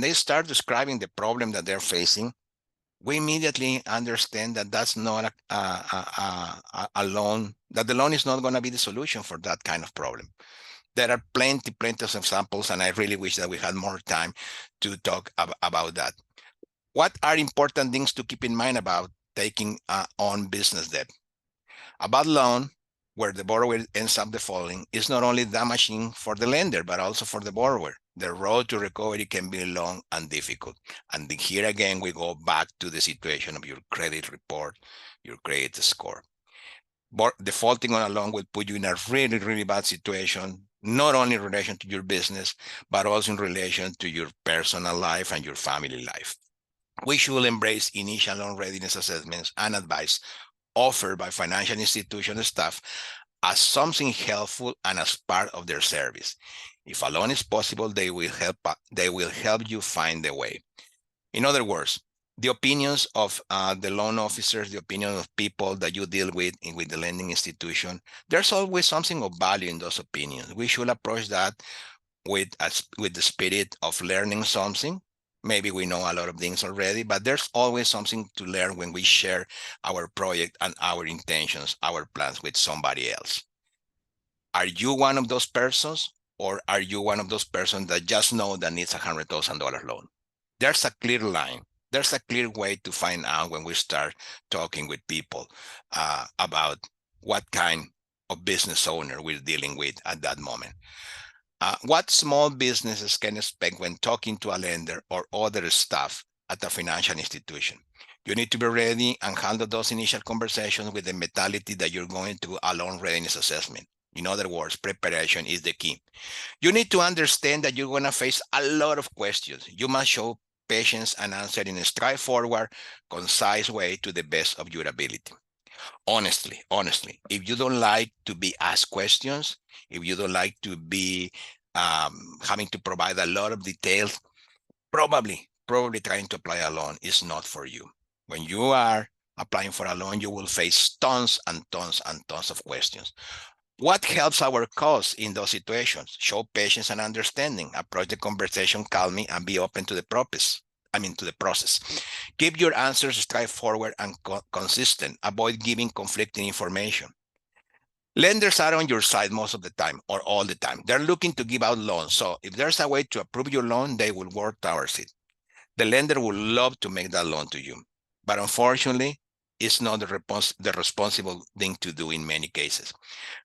they start describing the problem that they're facing, we immediately understand that that's not a loan, that the loan is not going to be the solution for that kind of problem. There are plenty of examples, and I really wish that we had more time to talk about that. What are important things to keep in mind about taking on business debt? A bad loan where the borrower ends up defaulting is not only damaging for the lender, but also for the borrower. The road to recovery can be long and difficult. And here again, we go back to the situation of your credit report, your credit score. Defaulting on a loan will put you in a really, really bad situation, not only in relation to your business, but also in relation to your personal life and your family life. We should embrace initial loan readiness assessments and advice offered by financial institution staff as something helpful and as part of their service. If a loan is possible, they will help you find the way. In other words, the opinions of the loan officers, the opinion of people that you deal with the lending institution, there's always something of value in those opinions. We should approach that with the spirit of learning something. Maybe we know a lot of things already, but there's always something to learn when we share our project and our intentions, our plans with somebody else. Are you one of those persons, or are you one of those persons that just know that needs $100,000 loan? There's a clear line. There's a clear way to find out when we start talking with people about what kind of business owner we're dealing with at that moment. What small businesses can expect when talking to a lender or other staff at a financial institution? You need to be ready and handle those initial conversations with the mentality that you're going to a loan readiness assessment. In other words, preparation is the key. You need to understand that you're going to face a lot of questions. You must show patience and answer in a straightforward, concise way to the best of your ability. Honestly, if you don't like to be asked questions, if you don't like to be having to provide a lot of details, probably trying to apply a loan is not for you. When you are applying for a loan, you will face tons and tons and tons of questions. What helps our cause in those situations? Show patience and understanding. Approach the conversation calmly and be open to the process. Keep your answers straightforward and consistent. Avoid giving conflicting information. Lenders are on your side most of the time or all the time. They're looking to give out loans. So if there's a way to approve your loan, they will work towards it. The lender would love to make that loan to you. But unfortunately, it's not the responsible thing to do in many cases.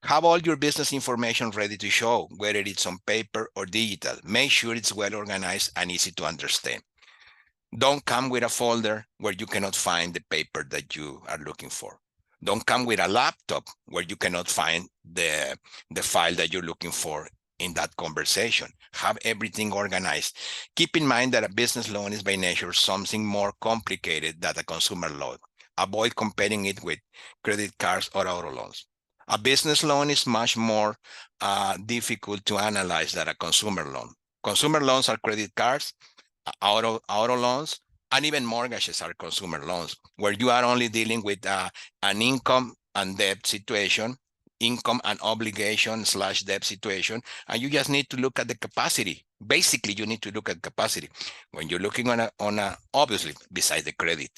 Have all your business information ready to show, whether it's on paper or digital. Make sure it's well organized and easy to understand. Don't come with a folder where you cannot find the paper that you are looking for. Don't come with a laptop where you cannot find the file that you're looking for in that conversation. Have everything organized. Keep in mind that a business loan is by nature something more complicated than a consumer loan. Avoid comparing it with credit cards or auto loans. A business loan is much more difficult to analyze than a consumer loan. Consumer loans are credit cards, auto loans, and even mortgages are consumer loans, where you are only dealing with an income and debt situation, income and obligation/debt situation, and you just need to look at the capacity. Basically, you need to look at capacity. When you're looking on a obviously, besides the credit,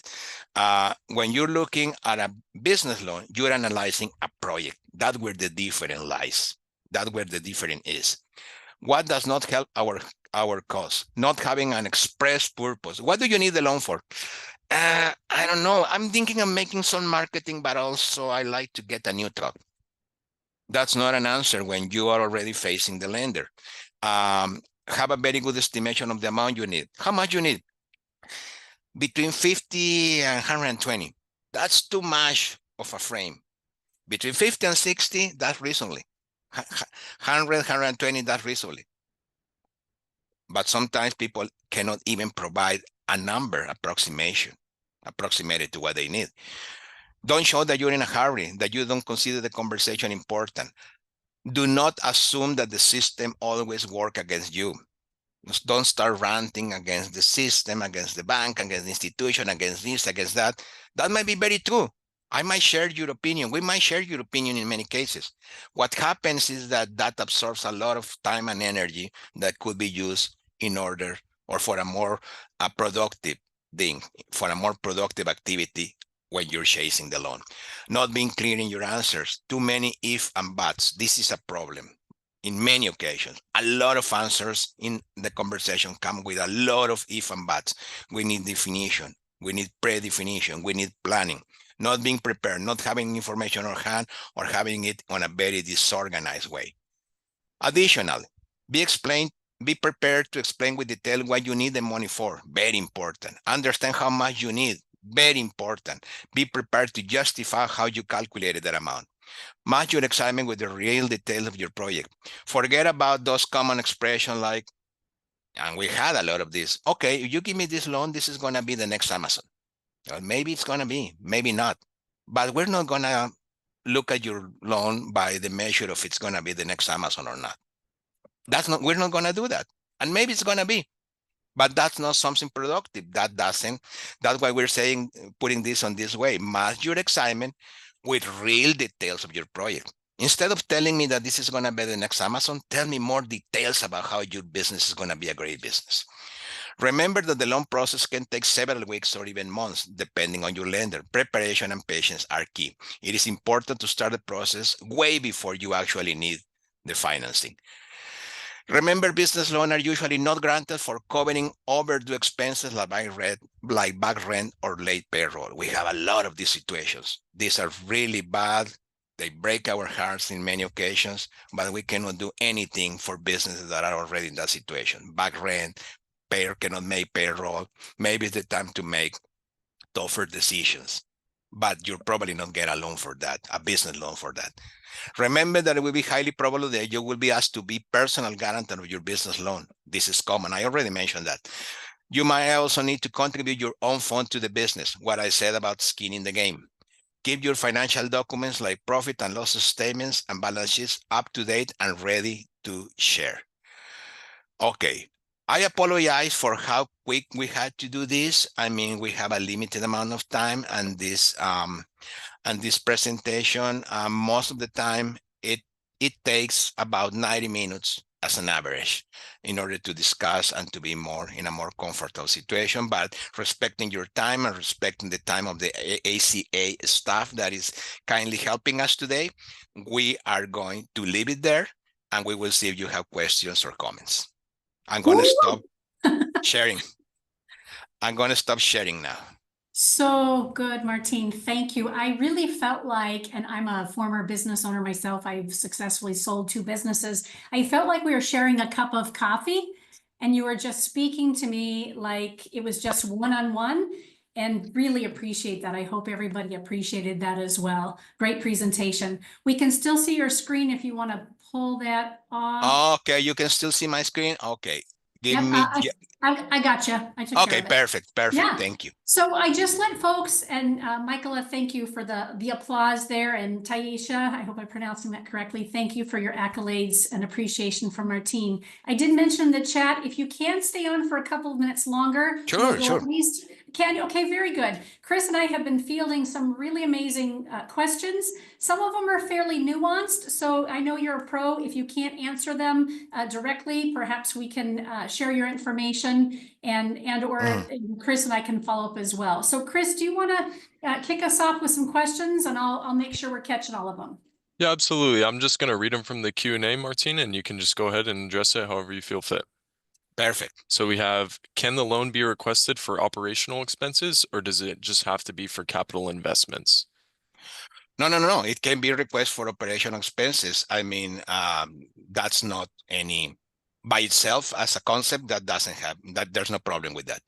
when you're looking at a business loan, you're analyzing a project. That's where the difference lies. That's where the difference is. What does not help our cause? Not having an express purpose. What do you need the loan for? I don't know. I'm thinking of making some marketing, but also I like to get a new truck. That's not an answer when you are already facing the lender. Have a very good estimation of the amount you need. How much you need? Between 50 and 120. That's too much of a frame. Between 50 and 60, that's reasonably. 100, 120, that's reasonably. But sometimes people cannot even provide a number approximated to what they need. Don't show that you're in a hurry, that you don't consider the conversation important. Do not assume that the system always works against you. Don't start ranting against the system, against the bank, against the institution, against this, against that. That might be very true. I might share your opinion. We might share your opinion in many cases. What happens is that absorbs a lot of time and energy that could be used in order or for a more productive thing, for a more productive activity when you're chasing the loan. Not being clear in your answers, too many if and buts. This is a problem. In many occasions, a lot of answers in the conversation come with a lot of if and buts. We need definition. We need pre-definition. We need planning. Not being prepared, not having information on hand, or having it on a very disorganized way. Additionally, be prepared to explain with detail what you need the money for. Very important. Understand how much you need. Very important. Be prepared to justify how you calculated that amount. Match your excitement with the real details of your project. Forget about those common expressions like, and we had a lot of this. Okay, if you give me this loan, this is going to be the next Amazon. Well, maybe it's going to be, maybe not. But we're not going to look at your loan by the measure of it's going to be the next Amazon or not. We're not going to do that. And maybe it's going to be. But that's not something productive. That's why we're saying, putting this on this way, match your excitement with real details of your project. Instead of telling me that this is going to be the next Amazon, tell me more details about how your business is going to be a great business. Remember that the loan process can take several weeks or even months, depending on your lender. Preparation and patience are key. It is important to start the process way before you actually need the financing. Remember, business loans are usually not granted for covering overdue expenses like back rent or late payroll. We have a lot of these situations. These are really bad. They break our hearts in many occasions, but we cannot do anything for businesses that are already in that situation. Back rent, cannot make payroll. Maybe it's the time to make tougher decisions, but you'll probably not get a loan for that, a business loan for that. Remember that it will be highly probable that you will be asked to be personal guarantor of your business loan. This is common. I already mentioned that. You might also need to contribute your own fund to the business, what I said about skin in the game. Keep your financial documents like profit and loss statements and balance sheets up to date and ready to share. Okay, I apologize for how quick we had to do this. I mean, we have a limited amount of time, and this presentation, most of the time, it takes about 90 minutes as an average in order to discuss and to be in a more comfortable situation. But respecting your time and respecting the time of the ACA staff that is kindly helping us today, we are going to leave it there, and we will see if you have questions or comments. I'm going to stop sharing. I'm going to stop sharing now. So good, Martin. Thank you. I really felt like, and I'm a former business owner myself, I've successfully sold 2 businesses. I felt like we were sharing a cup of coffee and you were just speaking to me like it was just one-on-one, and really appreciate that. I hope everybody appreciated that as well. Great presentation. We can still see your screen if you want to pull that off. Okay, you can still see my screen. Okay, Yep, I got you. I took care okay, of it. perfect. Yeah. Thank you. So I just let folks, and Michaela, thank you for the applause there, and Taisha, I hope I'm pronouncing that correctly. Thank you for your accolades and appreciation from our team. I did mention the chat. If you can stay on for a couple of minutes longer, Sure, we'll sure. at least, can you? Okay, very good. Chris and I have been fielding some really amazing questions. Some of them are fairly nuanced, so I know you're a pro. If you can't answer them directly, perhaps we can share your information, or Chris and I can follow up as well. So Chris, do you want to kick us off with some questions, and I'll make sure we're catching all of them. Yeah, absolutely. I'm just going to read them from the Q&A, Martin, and you can just go ahead and address it however you feel fit. Perfect. So we have, can the loan be requested for operational expenses, or does it just have to be for capital investments? No. It can be a request for operational expenses. I mean, that's not any by itself as a concept that doesn't have that. There's no problem with that.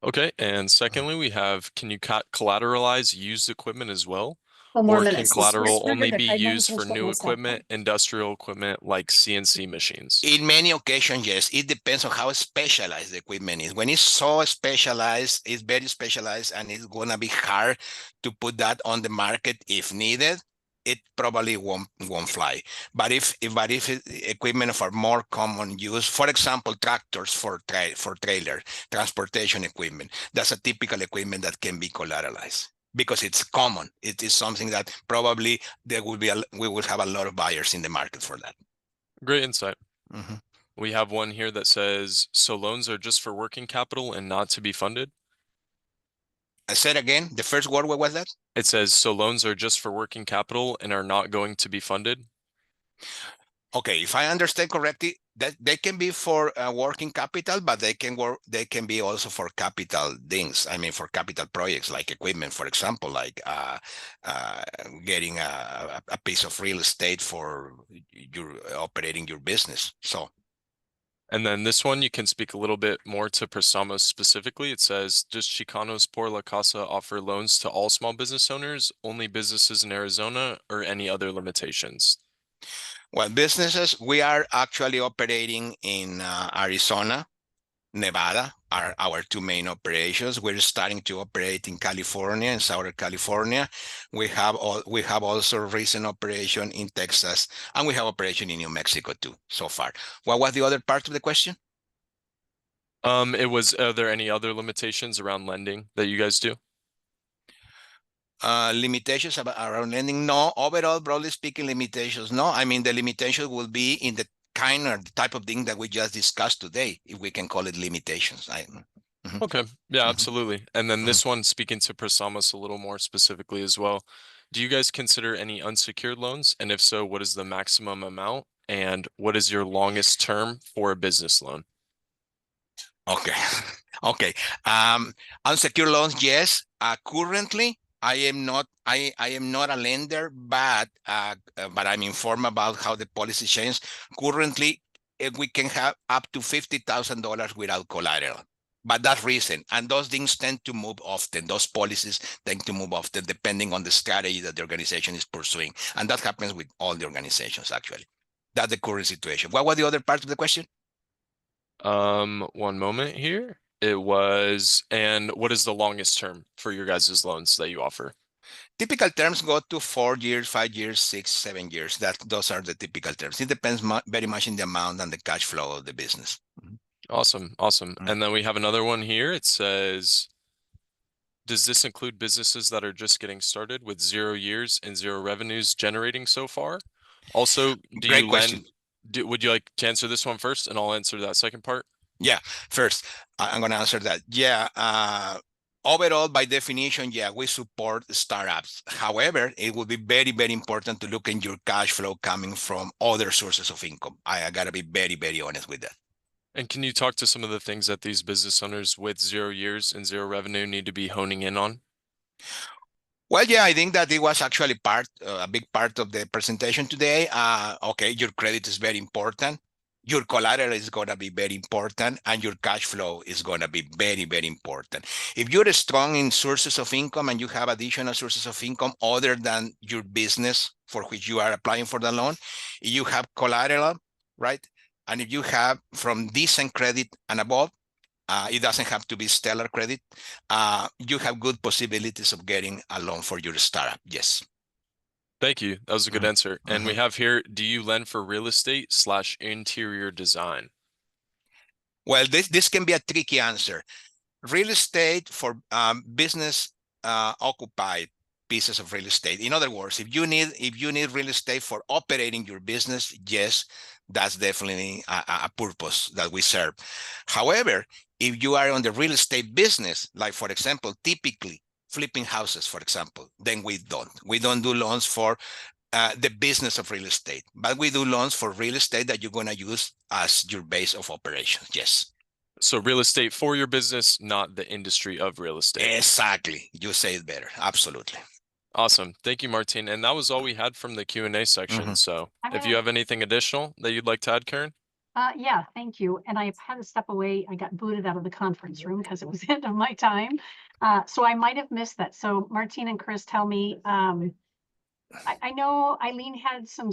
Okay. And secondly, we have, can you collateralize used equipment as well? More Or can minutes. collateral only be used for new equipment, industrial equipment like CNC machines? In many occasions, yes. It depends on how specialized the equipment is. When it's so specialized, it's very specialized, and it's going to be hard to put that on the market if needed. It probably won't fly. But if equipment for more common use, for example, tractors for trailer transportation equipment, that's a typical equipment that can be collateralized because it's common. It is something that probably we will have a lot of buyers in the market for that. Great insight. We have one here that says, so loans are just for working capital and not to be funded? I said again, the first word, what was that? It says, so loans are just for working capital and are not going to be funded? Okay, if I understand correctly, that they can be for working capital, but they can be also for capital things. I mean, for capital projects like equipment, for example, like getting a piece of real estate for your operating your business. So. And then this one, you can speak a little bit more to Prestamos specifically. It says, does Chicanos Por La Causa offer loans to all small business owners, only businesses in Arizona, or any other limitations? Well, businesses, we are actually operating in Arizona, Nevada are our 2 main operations. We're starting to operate in California, in Southern California. We have also recent operation in Texas, and we have operation in New Mexico too, so far. What was the other part of the question? Are there any other limitations around lending that you guys do? Limitations around lending? No. Overall, broadly speaking, limitations? No. I mean, the limitation will be in the kind or the type of thing that we just discussed today, if we can call it limitations. Okay. Yeah, Mhm. absolutely. And then Mhm. this one, speaking to Prasamos a little more specifically as well. Do you guys consider any unsecured loans? And if so, what is the maximum amount? And what is your longest term for a business loan? Okay. Okay. Unsecured loans, yes. Currently, I am not a lender, but I'm informed about how the policy changed. Currently, we can have up to $50,000 without collateral. But that's recent, and those things tend to move often. Those policies tend to move often depending on the strategy that the organization is pursuing, and that happens with all the organizations actually. That's the current situation. What was the other part of the question? One moment here. And what is the longest term for your guys' loans that you offer? Typical terms go to 4 years, 5 years, 6, 7 years. Those are the typical terms. It depends very much in the amount and the cash flow of the business. Awesome. Awesome. Mm. And then we have another one here. It says, does this include businesses that are just getting started with 0 years and 0 revenues generating so far? Also, do Great you question. would you like to answer this one first and I'll answer that second part? Yeah, first, I'm going to answer that. Yeah, overall, by definition, yeah, we support startups. However, it will be very, very important to look in your cash flow coming from other sources of income. I got to be very, very honest with that. And can you talk to some of the things that these business owners with 0 years and 0 revenue need to be honing in on? Well, yeah, I think that it was actually a big part of the presentation today. Okay, your credit is very important. Your collateral is going to be very important, and your cash flow is going to be very, very important. If you're strong in sources of income and you have additional sources of income other than your business for which you are applying for the loan, you have collateral, right? And if you have from decent credit and above, it doesn't have to be stellar credit. You have good possibilities of getting a loan for your startup. Yes. Thank you. That was a good answer. And we Mhm. have here, do you lend for real estate / interior design? Well, this can be a tricky answer. Real estate for business occupied pieces of real estate. In other words, if you need real estate for operating your business, yes, that's definitely a purpose that we serve. However, if you are on the real estate business, like for example, typically flipping houses, for example, then we don't do loans for the business of real estate, but we do loans for real estate that you're going to use as your base of operations. Yes. So real estate for your business, not the industry of real estate. Exactly. You say it better. Absolutely. Awesome. Thank you, Martin. And that was all we had from the Q&A section. Mhm. So I'm if you gonna- have anything additional that you'd like to add, Karen? Yeah, thank you. And I had to step away. I got booted out of the conference room because it was the end of my time. So I might have missed that. So Martine and Chris, tell me, I know Eileen had some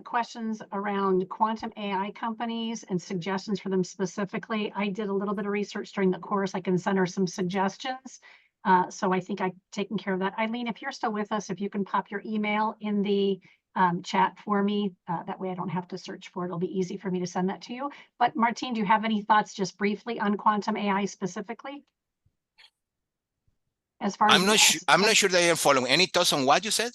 questions around quantum AI companies and suggestions for them specifically. I did a little bit of research during the course. I can send her some suggestions. So I think I've taken care of that. Eileen, if you're still with us, if you can pop your email in the chat for me, that way I don't have to search for it. It'll be easy for me to send that to you. But Martine, do you have any thoughts just briefly on quantum AI specifically? As far as I'm not sure that I am following. Any thoughts on what you said?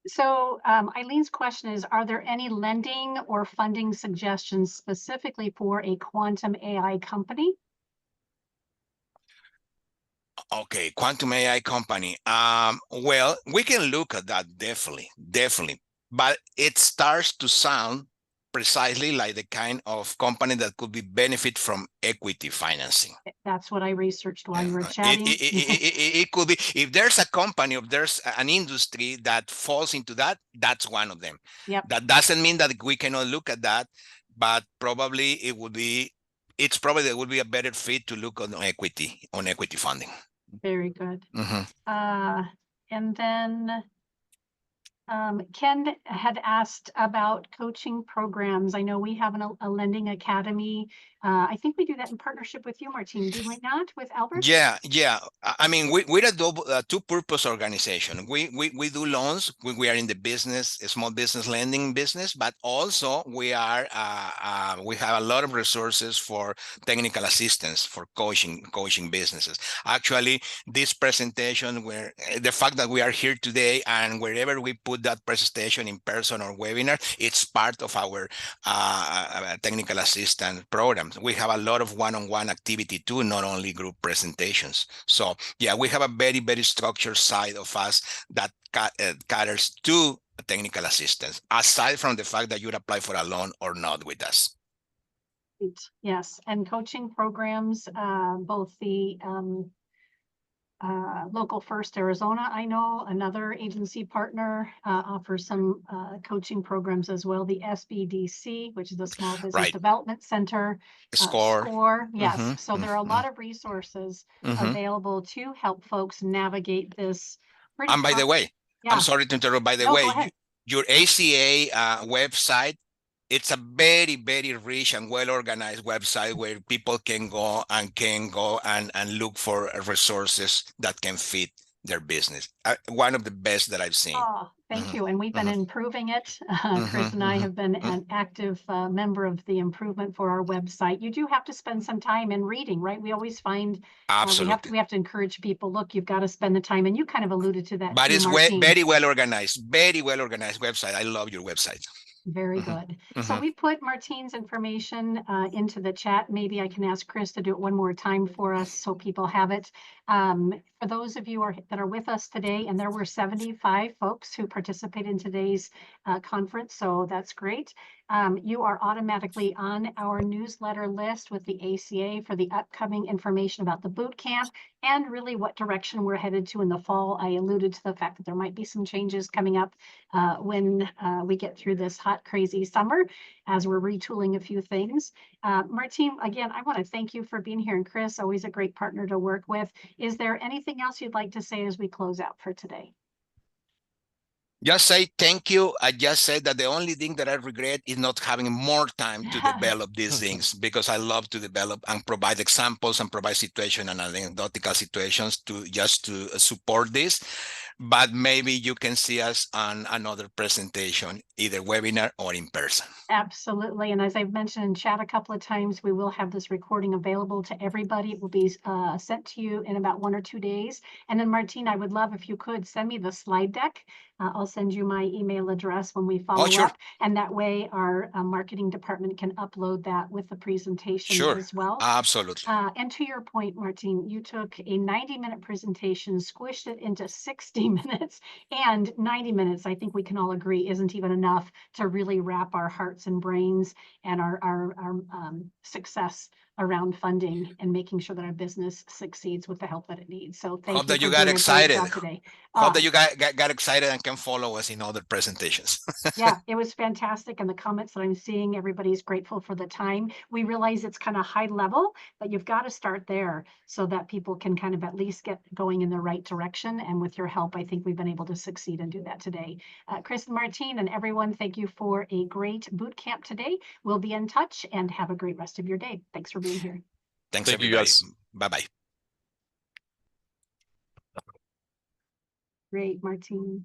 So Eileen's question is, are there any lending or funding suggestions specifically for a quantum AI company? Okay, quantum AI company. Well, we can look at that definitely, but it starts to sound precisely like the kind of company that could be benefit from equity financing. That's what I researched while you were It, chatting. it could be, if there's a company, if there's an industry that falls into that, that's one of them. Yep. That doesn't mean that we cannot look at that, but probably it would be, it's probably there would be a better fit to look on equity funding. Very good. Mhm. And then Ken had asked about coaching programs. I know we have a lending academy. I think we do that in partnership with you, Martine, do we not, with Albert? Yeah, yeah. I mean, we're a two-purpose organization. We do loans. We are in the business, a small business lending business, but also we have a lot of resources for technical assistance for coaching businesses. Actually, this presentation, where the fact that we are here today and wherever we put that presentation in person or webinar, it's part of our technical assistance programs. We have a lot of one-on-one activity too, not only group presentations. So yeah, we have a very, very structured side of us that caters to technical assistance, aside from the fact that you'd apply for a loan or not with us. Yes, and coaching programs, both the Local First Arizona, I know, another agency partner, offers some coaching programs as well. The SBDC, which is the Small Business Right. Development Center. Score. Yes. So there are a lot of resources Mhm. available to help folks navigate this. And by the way, Yeah. I'm sorry to interrupt. By the No, way, go ahead. your ACA website, it's a very, very rich and well-organized website where people can go and look for resources that can fit their business. One of the best that I've seen. Oh, thank you. And we've been improving it. Chris and I have been an active member of the improvement for our website. You do have to spend some time in reading, right? We always find Absolutely. we have to encourage people, look, you've got to spend the time. And you kind of alluded to that But too, it's Martine. very well organized website. I love your website. Very good. So we put Martine's information into the chat. Maybe I can ask Chris to do it one more time for us so people have it. For those of you that are with us today, and there were 75 folks who participated in today's conference, so that's great. You are automatically on our newsletter list with the ACA for the upcoming information about the boot camp and really what direction we're headed to in the fall. I alluded to the fact that there might be some changes coming up when we get through this hot, crazy summer as we're retooling a few things. Martine, again, I want to thank you for being here. And Chris, always a great partner to work with. Is there anything else you'd like to say as we close out for today? Just say thank you. I just said that the only thing that I regret is not having more time to develop these things, because I love to develop and provide examples and provide situation and anecdotal situations to support this. But maybe you can see us on another presentation, either webinar or in person. Absolutely. And as I've mentioned in chat a couple of times, we will have this recording available to everybody. It will be sent to you in about 1 or 2 days. And then Martine, I would love if you could send me the slide deck. I'll send you my email address when we follow up. And that way our marketing department can upload that with the presentation as well. Absolutely. And to your point, Martine, you took a 90-minute presentation, squished it into 60 minutes, and 90 minutes, I think we can all agree, isn't even enough to really wrap our hearts and brains and our success around funding and making sure that our business succeeds with the help that it needs. So thank Hope you that you for got doing excited. a great job today. Hope that you got excited and can follow us in other presentations. Yeah, it was fantastic. And the comments that I'm seeing, everybody's grateful for the time. We realize it's kind of high level, but you've got to start there so that people can kind of at least get going in the right direction. And with your help, I think we've been able to succeed and do that today. Chris and Martine and everyone, thank you for a great boot camp today. We'll be in touch and have a great rest of your day. Thanks for being here. Thanks, Thank everybody. you guys. Bye-bye. Great, Martine.